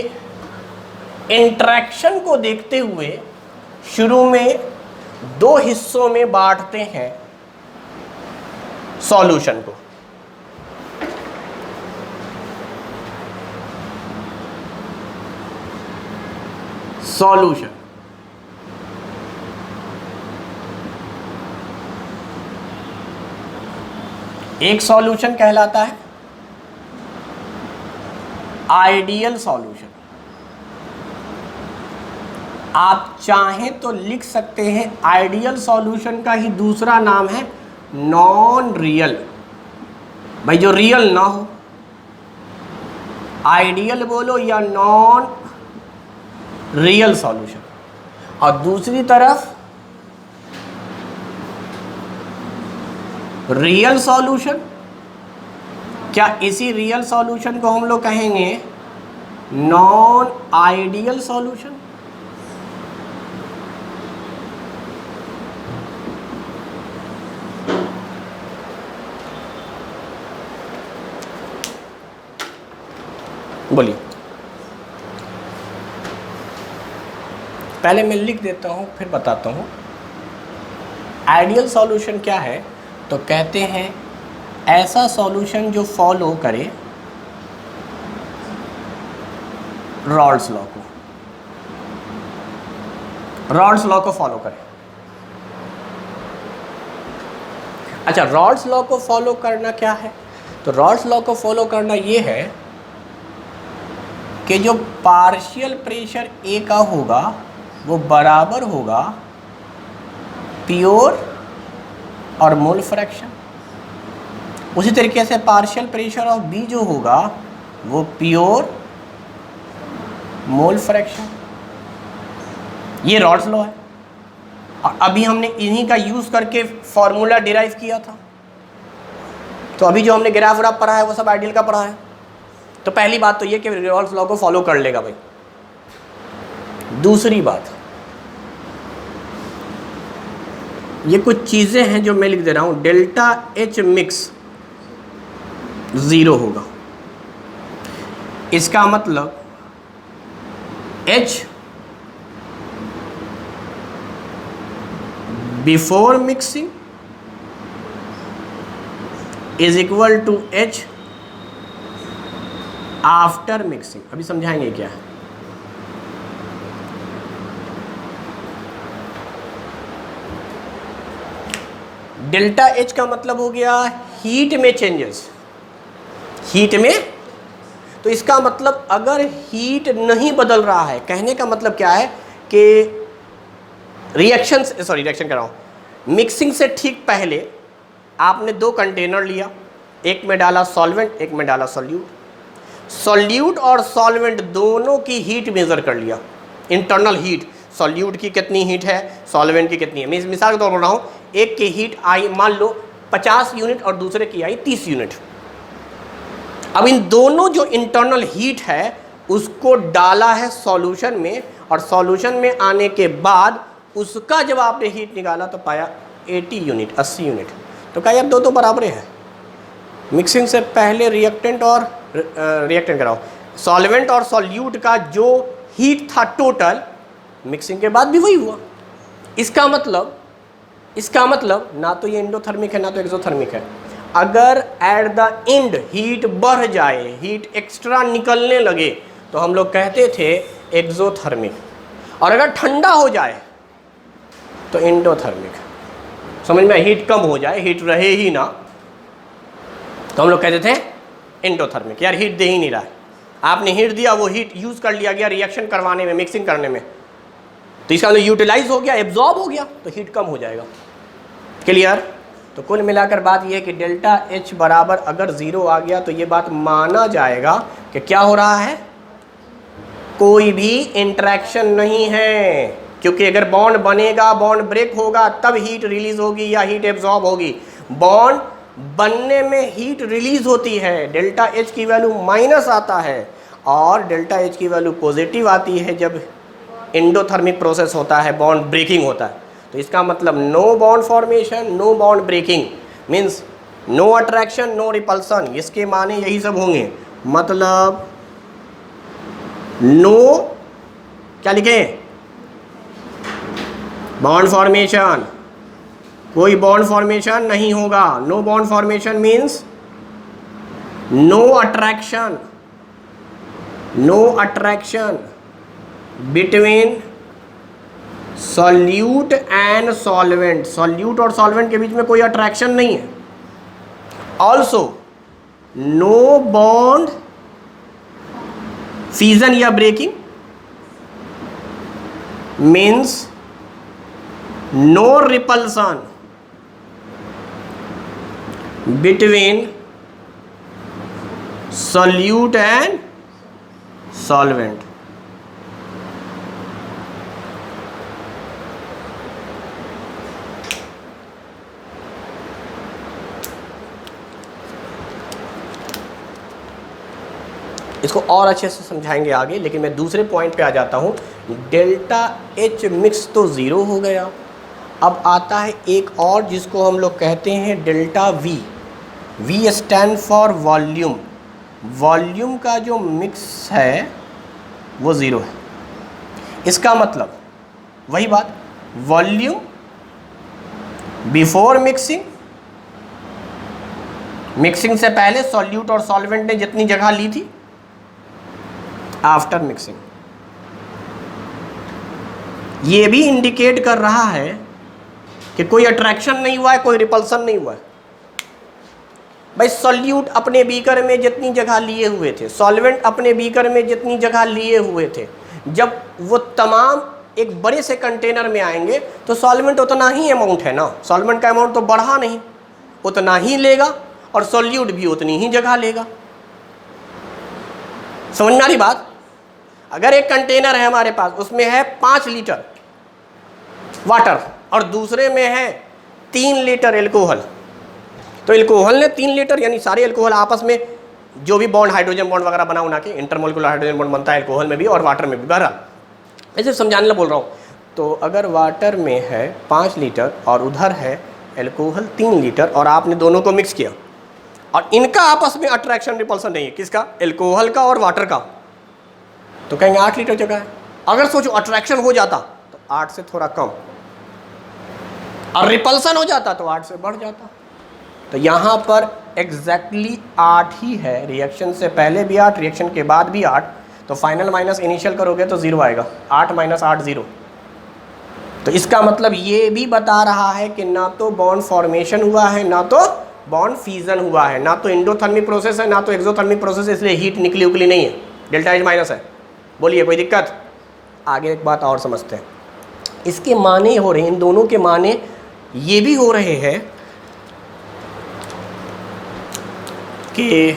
इंटरेक्शन को देखते हुए शुरू में 2 हिस्सों में बांटते हैं सॉल्यूशन को। सॉल्यूशन एक सॉल्यूशन कहलाता है आइडियल सॉल्यूशन। आप चाहें तो लिख सकते हैं आइडियल सॉल्यूशन का ही दूसरा नाम है नॉन रियल। भाई जो रियल ना हो, आइडियल बोलो या नॉन रियल सॉल्यूशन। और दूसरी तरफ रियल सॉल्यूशन। क्या इसी रियल सॉल्यूशन को हम लोग कहेंगे नॉन आइडियल सॉल्यूशन? बोलिए। पहले मैं लिख देता हूं फिर बताता हूं। आइडियल सॉल्यूशन क्या है? तो कहते हैं ऐसा सॉल्यूशन जो फॉलो करे रॉल्स लॉ को, रॉल्स लॉ को फॉलो करे। अच्छा, रॉल्स लॉ को फॉलो करना क्या है? तो रॉल्स लॉ को फॉलो करना ये है कि जो पार्शियल प्रेशर ए का होगा वो बराबर होगा प्योर और मोल फ्रैक्शन। उसी तरीके से पार्शियल प्रेशर ऑफ बी जो होगा वो प्योर मोल फ्रैक्शन। ये रॉल्स लॉ है और अभी हमने इन्हीं का यूज़ करके फॉर्मूला डिराइव किया था। तो अभी जो हमने ग्राफ व्राफ पढ़ा है वो सब आइडियल का पढ़ा है। तो पहली बात तो ये कि रॉल्स लॉ को फॉलो कर लेगा भाई। दूसरी बात, ये कुछ चीज़ें हैं जो मैं लिख दे रहा हूँ। डेल्टा एच मिक्स 0 होगा, इसका मतलब H before mixing is equal to H after mixing. अभी समझाएंगे क्या है। डेल्टा H का मतलब हो गया हीट में चेंजेस, हीट में। तो इसका मतलब अगर हीट नहीं बदल रहा है, कहने का मतलब क्या है कि रिएक्शन कर रहा हूँ, मिक्सिंग से ठीक पहले आपने 2 कंटेनर लिया, एक में डाला सॉल्वेंट, एक में डाला सॉल्यूट। सॉल्यूट और सॉल्वेंट दोनों की हीट मेज़र कर लिया, इंटरनल हीट। सॉल्यूट की कितनी हीट है, सॉल्वेंट की कितनी है। मैं मिसाल के तौर पर बोल रहा हूँ, एक की हीट आई मान लो 50 यूनिट और दूसरे की आई 30 यूनिट। अब इन दोनों जो इंटरनल हीट है उसको डाला है सॉल्यूशन में, और सॉल्यूशन में आने के बाद उसका जब आपने हीट निकाला तो पाया 80 यूनिट, 80 यूनिट। तो कहा यार दो तो बराबर है। मिक्सिंग से पहले रिएक्टेंट और रिएक्टेंट कराओ, सॉल्वेंट और सॉल्यूट का जो हीट था टोटल, मिक्सिंग के बाद भी वही हुआ। इसका मतलब ना तो ये एंडोथर्मिक है ना तो एक्सोथर्मिक है। अगर एट द एंड हीट बढ़ जाए, हीट एक्स्ट्रा निकलने लगे, तो हम लोग कहते थे एक्सोथर्मिक, और अगर ठंडा हो जाए तो एंडोथर्मिक। समझ में, हीट कम हो जाए, हीट रहे ही ना, तो हम लोग कहते थे एंडोथर्मिक। यार हीट दे ही नहीं रहा है, आपने हीट दिया, वो हीट यूज़ कर लिया गया रिएक्शन करवाने में, मिक्सिंग करने में, तो इसका मतलब यूटिलाइज हो गया, एब्जॉर्ब हो गया, तो हीट कम हो जाएगा। क्लियर? तो कुल मिलाकर बात यह है कि डेल्टा H बराबर अगर 0 आ गया तो ये बात माना जाएगा कि क्या हो रहा है, कोई भी इंटरेक्शन नहीं है। क्योंकि अगर बॉन्ड बनेगा, बॉन्ड ब्रेक होगा, तब हीट रिलीज होगी या हीट एब्जॉर्ब होगी। बॉन्ड बनने में हीट रिलीज होती है, डेल्टा H की वैल्यू माइनस आता है, और डेल्टा H की वैल्यू पॉजिटिव आती है जब एंडोथर्मिक प्रोसेस होता है, बॉन्ड ब्रेकिंग होता है। तो इसका मतलब no bond formation, no bond breaking, means no attraction, no repulsion. इसके माने यही सब होंगे। मतलब नो, क्या लिखें, बॉन्ड फॉर्मेशन, कोई बॉन्ड फॉर्मेशन नहीं होगा। No bond formation means no attraction, no attraction between solute and solvent. Solute और सॉल्वेंट के बीच में कोई अट्रैक्शन नहीं है। ऑल्सो नो बॉन्ड फीजन या breaking means no repulsion between solute and solvent. इसको और अच्छे से समझाएंगे आगे, लेकिन मैं दूसरे पॉइंट पे आ जाता हूँ। डेल्टा H मिक्स तो 0 हो गया। अब आता है एक और जिसको हम लोग कहते हैं delta V। V stand for volume. Volume का जो मिक्स है वो 0 है। इसका मतलब वही बात, वॉल्यूम बिफोर मिक्सिंग, मिक्सिंग से पहले सॉल्यूट और सॉल्वेंट ने जितनी जगह ली थी, आफ्टर मिक्सिंग। ये भी इंडिकेट कर रहा है कि कोई अट्रैक्शन नहीं हुआ है, कोई रिपल्सन नहीं हुआ है। भाई सॉल्यूट अपने बीकर में जितनी जगह लिए हुए थे, सॉल्वेंट अपने बीकर में जितनी जगह लिए हुए थे, जब वो तमाम एक बड़े से कंटेनर में आएंगे तो सॉल्वेंट उतना ही अमाउंट है ना, सॉल्वेंट का अमाउंट तो बढ़ा नहीं, उतना ही लेगा और सॉल्यूट भी उतनी ही जगह लेगा। समझ में आ रही बात? अगर एक कंटेनर है हमारे पास, उसमें है 5 लीटर वाटर और दूसरे में है 3 लीटर एल्कोहल, तो एल्कोहल ने 3 लीटर, यानी सारे एल्कोहल आपस में जो भी बॉन्ड, हाइड्रोजन बॉन्ड वगैरह बना उना के, इंटरमोलिकुलर हाइड्रोजन बॉन्ड बनता है एल्कोहल में भी और वाटर में भी। बहरहाल ऐसे समझाने बोल रहा हूँ। तो अगर वाटर में है 5 लीटर और उधर है एल्कोहल 3 लीटर और आपने दोनों को मिक्स किया और इनका आपस में अट्रैक्शन रिपल्सन नहीं है, किसका? एल्कोहल का और वाटर का, तो कहेंगे 8 लीटर जगह है। अगर सोचो अट्रैक्शन हो जाता तो 8 से थोड़ा कम, और रिपल्सन हो जाता तो 8 से बढ़ जाता। तो यहाँ पर एग्जैक्टली 8 ही है, रिएक्शन से पहले भी 8, रिएक्शन के बाद भी 8, तो फाइनल माइनस इनिशियल करोगे तो 0 आएगा। 8 - 8 0। तो इसका मतलब ये भी बता रहा है कि ना तो बॉन्ड फॉर्मेशन हुआ है, ना तो बॉन्ड फ्यूजन हुआ है, ना तो एंडोथर्मिक प्रोसेस है, ना तो एक्सोथर्मिक प्रोसेस है, इसलिए हीट निकली उकली नहीं है, डेल्टा H माइनस है। बोलिए कोई दिक्कत? आगे एक बात और समझते हैं। इसके माने हो रहे हैं, इन दोनों के माने ये भी हो रहे हैं कि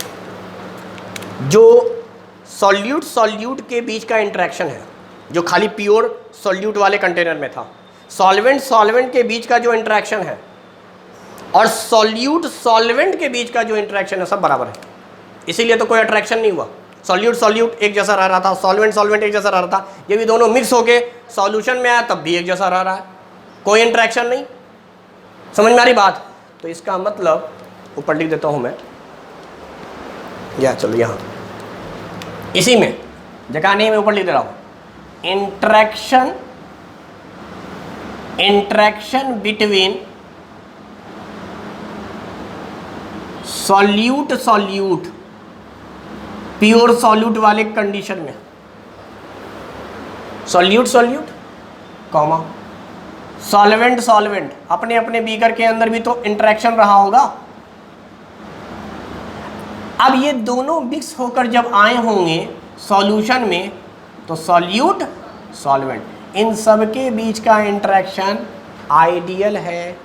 जो सॉल्यूट सॉल्यूट के बीच का इंटरेक्शन है, जो खाली प्योर सॉल्यूट वाले कंटेनर में था, सॉल्वेंट सॉल्वेंट के बीच का जो इंटरेक्शन है और सॉल्यूट सॉल्वेंट के बीच का जो इंटरेक्शन है, सब बराबर है। इसीलिए तो कोई अट्रैक्शन नहीं हुआ। सॉल्यूट सॉल्यूट एक जैसा रह रहा था, सॉल्वेंट सॉल्वेंट एक जैसा रह रहा था, ये भी दोनों मिक्स होके सॉल्यूशन में आया तब भी एक जैसा रह रहा है, कोई इंटरेक्शन नहीं। समझ में आ रही बात? तो इसका मतलब ऊपर लिख देता हूं मैं, या चलो यहाँ इसी में जगह नहीं, मैं ऊपर लिख दे रहा हूं, interaction between solute solute, pure solute वाले कंडीशन में, solute solute comma solvent solvent, अपने अपने बीकर के अंदर भी तो इंटरेक्शन रहा होगा। अब ये दोनों मिक्स होकर जब आए होंगे सॉल्यूशन में, तो सॉल्यूट सॉल्वेंट, इन सब के बीच का इंटरेक्शन आइडियल है,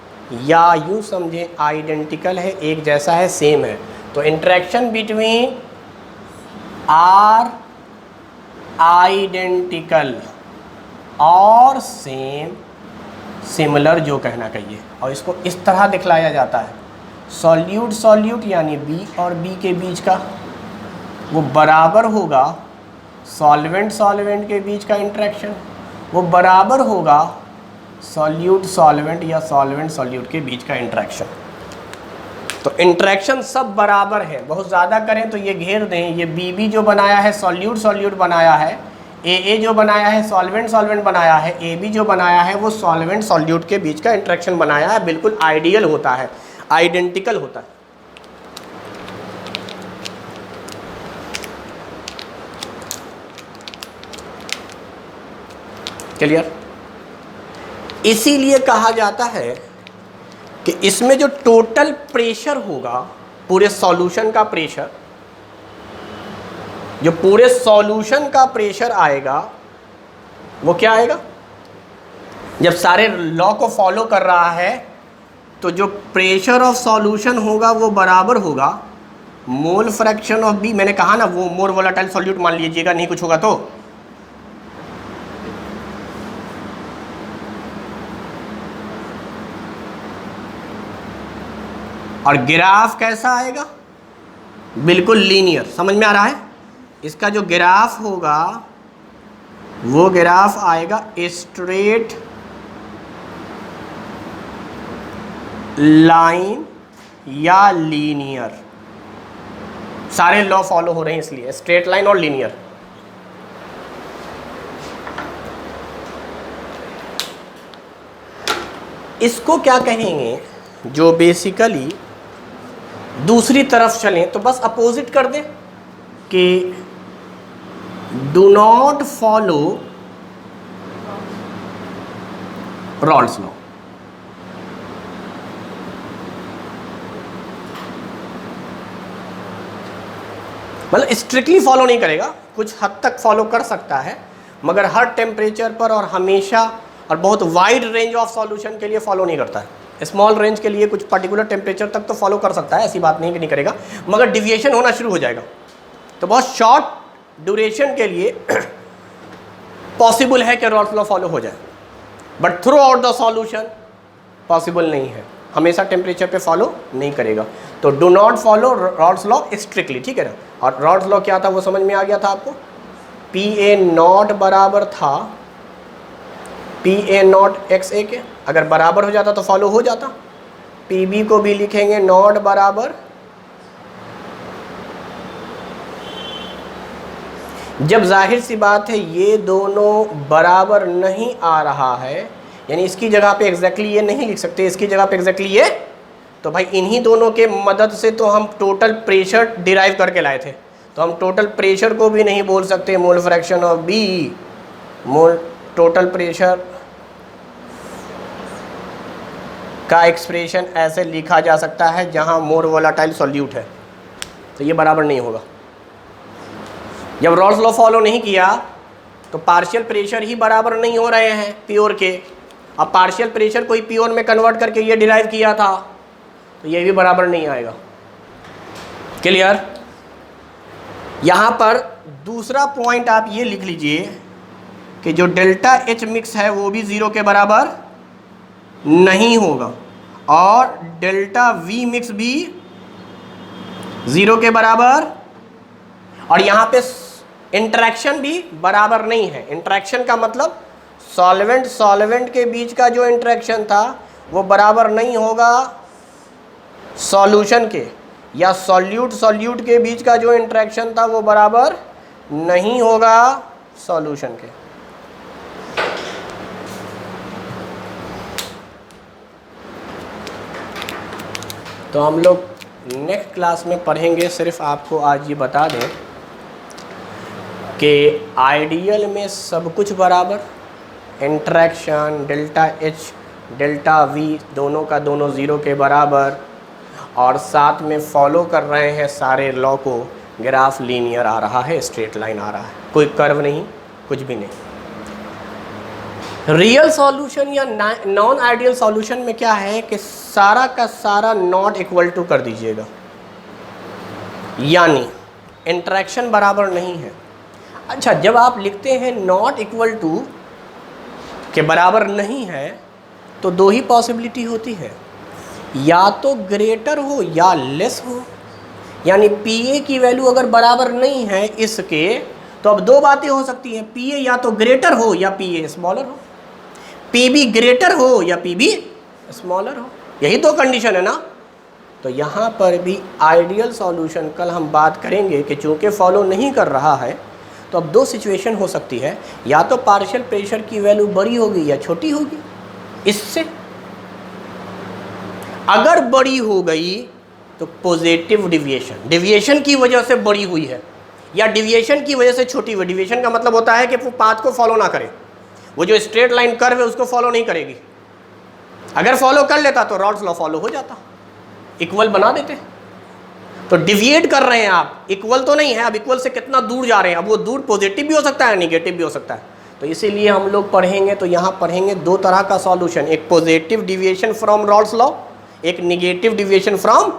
या यूँ समझे आइडेंटिकल है, एक जैसा है, सेम है। तो इंटरेक्शन बिटवीन आर आइडेंटिकल और सेम, सिमिलर जो कहना कहिए, और इसको इस तरह दिखलाया जाता है, सॉल्यूट सॉल्यूट यानी बी और बी के बीच का वो बराबर होगा सॉल्वेंट सॉल्वेंट के बीच का इंटरेक्शन, वो बराबर होगा सॉल्यूट सॉल्वेंट या सॉल्वेंट सॉल्यूट के बीच का इंटरेक्शन। तो इंटरेक्शन सब बराबर है, बहुत ज़्यादा करें तो ये घेर दें, ये बी बी जो बनाया है सॉल्यूट सॉल्यूट बनाया है, ए जो बनाया है सॉल्वेंट सॉल्वेंट बनाया है, ए बी जो बनाया है वो सॉल्वेंट सॉल्यूट के बीच का इंटरेक्शन बनाया है, बिल्कुल आइडियल होता है, आइडेंटिकल होता है। क्लियर? इसीलिए कहा जाता है कि इसमें जो टोटल प्रेशर होगा, पूरे सॉल्यूशन का प्रेशर, जो पूरे सॉल्यूशन का प्रेशर आएगा वो क्या आएगा? जब सारे लॉ को फॉलो कर रहा है तो जो प्रेशर ऑफ सॉल्यूशन होगा वो बराबर होगा मोल फ्रैक्शन ऑफ बी। मैंने कहा ना वो मोर वोलेटाइल सॉल्यूट मान लीजिएगा, नहीं कुछ होगा तो, और ग्राफ कैसा आएगा? बिल्कुल लीनियर। समझ में आ रहा है? इसका जो ग्राफ होगा वो ग्राफ आएगा स्ट्रेट लाइन या लीनियर। सारे लॉ फॉलो हो रहे हैं इसलिए स्ट्रेट लाइन और लीनियर। इसको क्या कहेंगे, जो बेसिकली दूसरी तरफ चलें तो बस अपोजिट कर दें कि do not follow Rawls law. मतलब स्ट्रिक्टली फॉलो नहीं करेगा, कुछ हद तक फॉलो कर सकता है, मगर हर टेम्परेचर पर और हमेशा और बहुत वाइड रेंज ऑफ सॉल्यूशन के लिए फॉलो नहीं करता है। स्मॉल रेंज के लिए कुछ पर्टिकुलर टेम्परेचर तक तो फॉलो कर सकता है, ऐसी बात नहीं कि नहीं करेगा, मगर डिविएशन होना शुरू हो जाएगा। तो बहुत शॉर्ट ड्यूरेशन के लिए पॉसिबल है कि रॉल्स लॉ फॉलो हो जाए, but through out the solution possible नहीं है, हमेशा टेम्परेचर पे फॉलो नहीं करेगा। तो do not follow Rawls law strictly, ठीक है ना। और रॉल्स लॉ क्या था वो समझ में आ गया था आपको। पी ए नॉट बराबर था पी ए नॉट एक्स ए के, अगर बराबर हो जाता तो फॉलो हो जाता। पी बी को भी लिखेंगे नॉट बराबर, जब जाहिर सी बात है ये दोनों बराबर नहीं आ रहा है, यानी इसकी जगह पे एग्जैक्टली ये नहीं लिख सकते, इसकी जगह पे एग्जैक्टली ये, तो भाई इन्हीं दोनों के मदद से तो हम टोटल प्रेशर डिराइव करके लाए थे। तो हम टोटल प्रेशर को भी नहीं बोल सकते mole fraction of B, mole total pressure का एक्सप्रेशन ऐसे लिखा जा सकता है जहां मोर वोलाटाइल सॉल्यूट है, तो ये बराबर नहीं होगा। जब रॉल्स लॉ फॉलो नहीं किया तो पार्शियल प्रेशर ही बराबर नहीं हो रहे हैं प्योर के। अब पार्शियल प्रेशर को ही प्योर में कन्वर्ट करके ये डिराइव किया था, तो ये भी बराबर नहीं आएगा। क्लियर। यहाँ पर दूसरा पॉइंट आप ये लिख लीजिए कि जो डेल्टा एच मिक्स है वो भी ज़ीरो के बराबर नहीं होगा, और डेल्टा वी मिक्स भी ज़ीरो के बराबर, और यहाँ पे इंटरेक्शन भी बराबर नहीं है। इंटरेक्शन का मतलब सॉल्वेंट सॉल्वेंट के बीच का जो इंटरेक्शन था वो बराबर नहीं होगा सॉल्यूशन के, या सॉल्यूट सॉल्यूट के बीच का जो इंटरेक्शन था वो बराबर नहीं होगा सॉल्यूशन के। तो हम लोग नेक्स्ट क्लास में पढ़ेंगे। सिर्फ आपको आज ये बता दें कि आइडियल में सब कुछ बराबर, interaction delta H delta we दोनों का दोनों ज़ीरो के बराबर, और साथ में फॉलो कर रहे हैं सारे लॉ को। ग्राफ लीनियर आ रहा है, स्ट्रेट लाइन आ रहा है, कोई कर्व नहीं, कुछ भी नहीं। रियल सॉल्यूशन या नॉन आइडियल सॉल्यूशन में क्या है कि सारा का सारा नॉट इक्वल टू कर दीजिएगा, यानी इंटरेक्शन बराबर नहीं है। अच्छा, जब आप लिखते हैं नॉट इक्वल टू के बराबर नहीं है तो दो ही पॉसिबिलिटी होती है, या तो ग्रेटर हो या लेस हो। यानी पी ए की वैल्यू अगर बराबर नहीं है इसके, तो अब दो बातें हो सकती हैं, पी ए या तो ग्रेटर हो या पी ए स्मॉलर हो, पी बी ग्रेटर हो या पी बी स्मॉलर हो, यही दो कंडीशन है ना। तो यहाँ पर भी आइडियल सॉल्यूशन कल हम बात करेंगे कि चूँकि फॉलो नहीं कर रहा है, तो अब दो सिचुएशन हो सकती है, या तो पार्शियल प्रेशर की वैल्यू बड़ी होगी या छोटी होगी। इससे अगर बड़ी हो गई तो पॉजिटिव डिविएशन, डिविएशन की वजह से बड़ी हुई है, या डिविएशन की वजह से छोटी हुई। डिविएशन का मतलब होता है कि वो पाथ को फॉलो ना करे, वो जो स्ट्रेट लाइन कर्व है उसको फॉलो नहीं करेगी। अगर फॉलो कर लेता तो रॉल्स लॉ फॉलो हो जाता, इक्वल बना देते। तो डिविएट कर रहे हैं आप, इक्वल तो नहीं है, अब इक्वल से कितना दूर जा रहे हैं, अब वो दूर पॉजिटिव भी हो सकता है, नेगेटिव भी हो सकता है। तो इसीलिए हम लोग पढ़ेंगे, तो यहाँ पढ़ेंगे दो तरह का सॉल्यूशन, एक positive deviation from Raoult's law, एक negative deviation from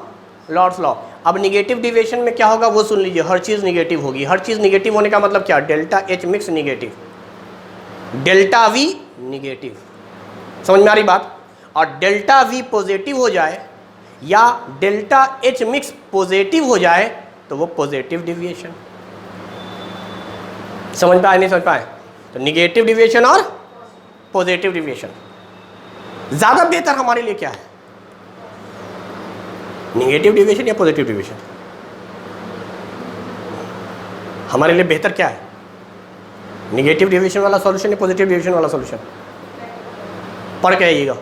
Raoult's law. अब निगेटिव डिविएशन में क्या होगा वो सुन लीजिए, हर चीज़ निगेटिव होगी। हर चीज़ निगेटिव होने का मतलब क्या, delta H mix negative, delta we negative, समझ में आ रही बात। और डेल्टा वी पॉजिटिव हो जाए या डेल्टा एच मिक्स पॉजिटिव हो जाए तो वो पॉजिटिव डिविएशन। समझ पाए नहीं समझ पाए? तो निगेटिव डिविएशन और पॉजिटिव डिविएशन ज़्यादा बेहतर हमारे लिए क्या है, निगेटिव डिविएशन या पॉजिटिव डिविएशन? हमारे लिए बेहतर क्या है, निगेटिव डिविएशन वाला सॉल्यूशन या पॉजिटिव डिविएशन वाला सॉल्यूशन? पढ़ के आइएगा,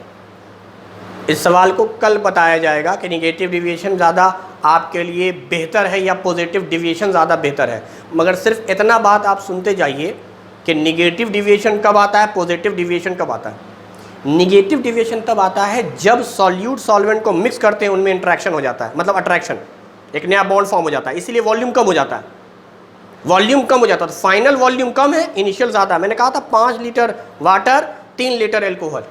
इस सवाल को कल बताया जाएगा कि निगेटिव डिविएशन ज़्यादा आपके लिए बेहतर है या पॉजिटिव डिविएशन ज़्यादा बेहतर है। मगर सिर्फ इतना बात आप सुनते जाइए कि निगेटिव डिविएशन कब आता है, पॉजिटिव डिविएशन कब आता है। निगेटिव डिविएशन तब आता है जब सॉल्यूट सॉल्वेंट को मिक्स करते हैं, उनमें इंटरेक्शन हो जाता है, मतलब अट्रैक्शन, एक नया बॉन्ड फॉर्म हो जाता है, इसीलिए वॉल्यूम कम हो जाता है। वॉल्यूम कम हो जाता है तो फाइनल वॉल्यूम कम है, इनिशियल ज़्यादा। मैंने कहा था 5 लीटर वाटर 3 लीटर एल्कोहल,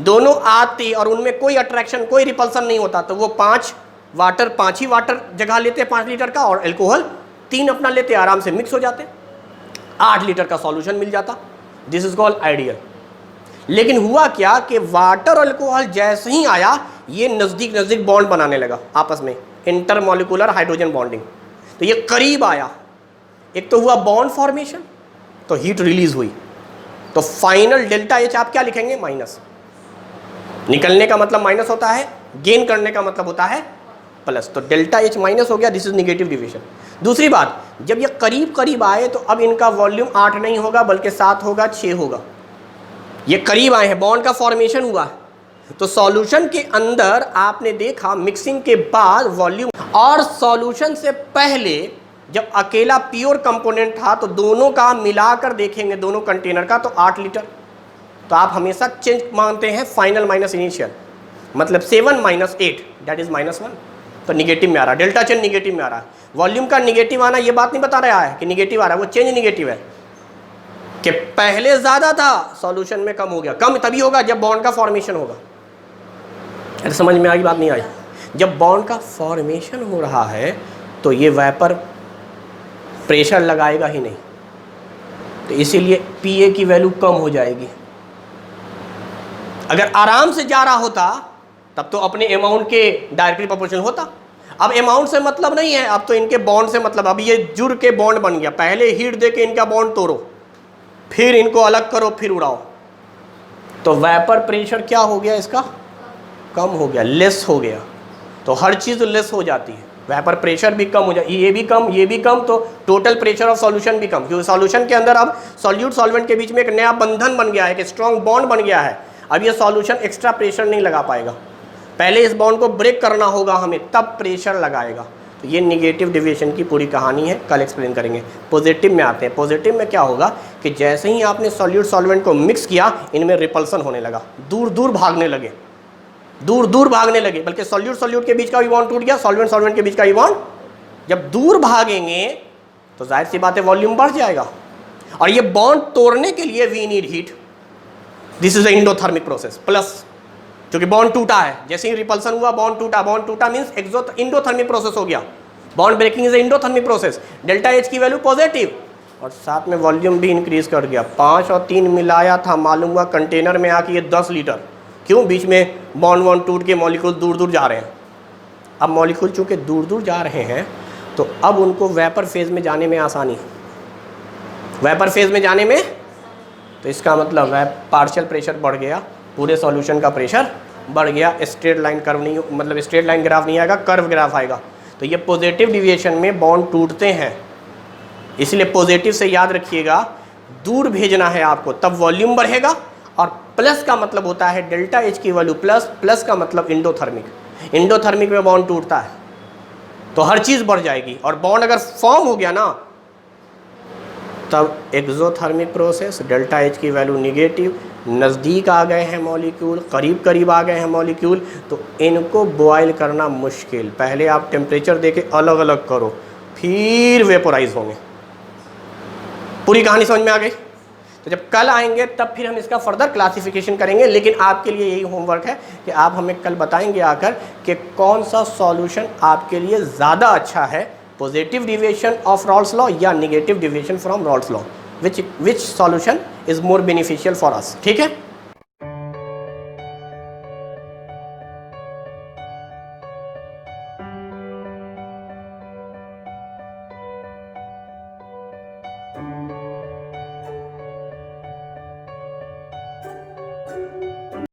दोनों आती और उनमें कोई अट्रैक्शन कोई रिपल्सन नहीं होता, तो वो 5 ही वाटर जगह लेते हैं 5 लीटर का, और एल्कोहल 3 अपना लेते, आराम से मिक्स हो जाते, 8 लीटर का सॉल्यूशन मिल जाता। This is called ideal. लेकिन हुआ क्या कि वाटर और अल्कोहल जैसे ही आया, ये नज़दीक नज़दीक बॉन्ड बनाने लगा आपस में, इंटरमॉलिक्यूलर हाइड्रोजन बॉन्डिंग, तो ये करीब आया। एक तो हुआ बॉन्ड फॉर्मेशन, तो हीट रिलीज हुई, तो फाइनल डेल्टा एच आप क्या लिखेंगे, माइनस। निकलने का मतलब माइनस होता है, गेन करने का मतलब होता है प्लस, तो डेल्टा एच माइनस हो गया। This is negative deviation. दूसरी बात, जब ये करीब करीब आए तो अब इनका वॉल्यूम 8 नहीं होगा बल्कि 7 होगा, 6 होगा। ये करीब आए हैं, बॉन्ड का फॉर्मेशन हुआ, तो सॉल्यूशन के अंदर आपने देखा मिक्सिंग के बाद वॉल्यूम, और सॉल्यूशन से पहले जब अकेला प्योर कंपोनेंट था तो दोनों का मिलाकर देखेंगे, दोनों कंटेनर का, तो 8 लीटर। तो आप हमेशा चेंज मानते हैं फाइनल माइनस इनिशियल, मतलब 7 माइनस 8 दैट इज -1, तो निगेटिव में आ रहा है, डेल्टा चेंज निगेटिव में आ रहा है। वॉल्यूम का निगेटिव आना ये बात नहीं बता रहा है कि निगेटिव आ रहा है, वो चेंज निगेटिव है कि पहले ज़्यादा था, सॉल्यूशन में कम हो गया। कम तभी होगा जब बॉन्ड का फॉर्मेशन होगा। अरे समझ में आई बात, नहीं आई? जब बॉन्ड का फॉर्मेशन हो रहा है तो ये वेपर प्रेशर लगाएगा ही नहीं, तो इसीलिए पीए की वैल्यू कम हो जाएगी। अगर आराम से जा रहा होता तब तो अपने अमाउंट के डायरेक्टली प्रोपोर्शनल होता। अब अमाउंट से मतलब नहीं है, अब तो इनके बॉन्ड से मतलब। अब ये जुड़ के बॉन्ड बन गया, पहले हीट दे के इनका बॉन्ड तोड़ो, फिर इनको अलग करो, फिर उड़ाओ, तो वेपर प्रेशर क्या हो गया, इसका कम हो गया, लेस हो गया। तो हर चीज़ लेस हो जाती है, वेपर प्रेशर भी कम हो जाए, ये भी कम, ये भी कम, तो टोटल प्रेशर ऑफ सॉल्यूशन भी कम, क्योंकि सॉल्यूशन के अंदर अब सॉल्यूट सॉल्वेंट के बीच में एक नया बंधन बन गया है, एक स्ट्रॉन्ग बॉन्ड बन गया है। अब ये सॉल्यूशन एक्स्ट्रा प्रेशर नहीं लगा पाएगा, पहले इस बॉन्ड को ब्रेक करना होगा हमें, तब प्रेशर लगाएगा। तो ये निगेटिव डिविएशन की पूरी कहानी है, कल एक्सप्लेन करेंगे। पॉजिटिव में आते हैं। पॉजिटिव में क्या होगा कि जैसे ही आपने सॉल्यूट सॉल्वेंट को मिक्स किया, इनमें रिपल्सन होने लगा, दूर दूर भागने लगे, दूर दूर भागने लगे, बल्कि सॉल्यूट सॉल्यूट के बीच का भी बॉन्ड टूट गया, सॉल्वेंट सॉल्वेंट के बीच का भी बॉन्ड। जब दूर भागेंगे तो जाहिर सी बात है वॉल्यूम बढ़ जाएगा, और ये बॉन्ड तोड़ने के लिए we need heat. This is a endothermic process plus, क्योंकि बॉन्ड टूटा है, जैसे ही रिपल्सन हुआ बॉन्ड टूटा, बॉन्ड टूटा मींस इंडोथर्मिक प्रोसेस हो गया। Bond breaking is endothermic process, delta H की वैल्यू पॉजिटिव, और साथ में वॉल्यूम भी इंक्रीज कर गया। 5 और 3 मिलाया था, मालूम हुआ कंटेनर में आके ये 10 लीटर। क्यों? बीच में बॉन्ड वॉन्ड टूट के मॉलिक्यूल दूर दूर जा रहे हैं। अब मॉलिक्यूल चूँकि दूर दूर जा रहे हैं तो अब उनको वेपर फेज में जाने में आसानी, वेपर फेज में जाने में, तो इसका मतलब है पार्शियल प्रेशर बढ़ गया, पूरे सॉल्यूशन का प्रेशर बढ़ गया। स्ट्रेट लाइन कर्व नहीं, मतलब स्ट्रेट लाइन ग्राफ नहीं आएगा, कर्व ग्राफ आएगा। तो ये पॉजिटिव डिविएशन में बॉन्ड टूटते हैं, इसलिए पॉजिटिव से याद रखिएगा, दूर भेजना है आपको, तब वॉल्यूम बढ़ेगा। और प्लस का मतलब होता है डेल्टा एच की वैल्यू प्लस, प्लस का मतलब इंडोथर्मिक, इंडोथर्मिक में बॉन्ड टूटता है तो हर चीज़ बढ़ जाएगी। और बॉन्ड अगर फॉर्म हो गया ना, तब एक्सोथर्मिक प्रोसेस, डेल्टा एच की वैल्यू निगेटिव, नज़दीक आ गए हैं मॉलिक्यूल, करीब करीब आ गए हैं मॉलिक्यूल, तो इनको बॉयल करना मुश्किल। पहले आप टेम्परेचर देके अलग अलग करो, फिर वेपोराइज होंगे। पूरी कहानी समझ में आ गई? तो जब कल आएंगे तब फिर हम इसका फर्दर क्लासिफिकेशन करेंगे। लेकिन आपके लिए यही होमवर्क है कि आप हमें कल बताएंगे आकर कि कौन सा सॉल्यूशन आपके लिए ज़्यादा अच्छा है, positive deviation of Raoult's law या negative deviation from Raoult's law, which solution is more beneficial for us. ठीक है?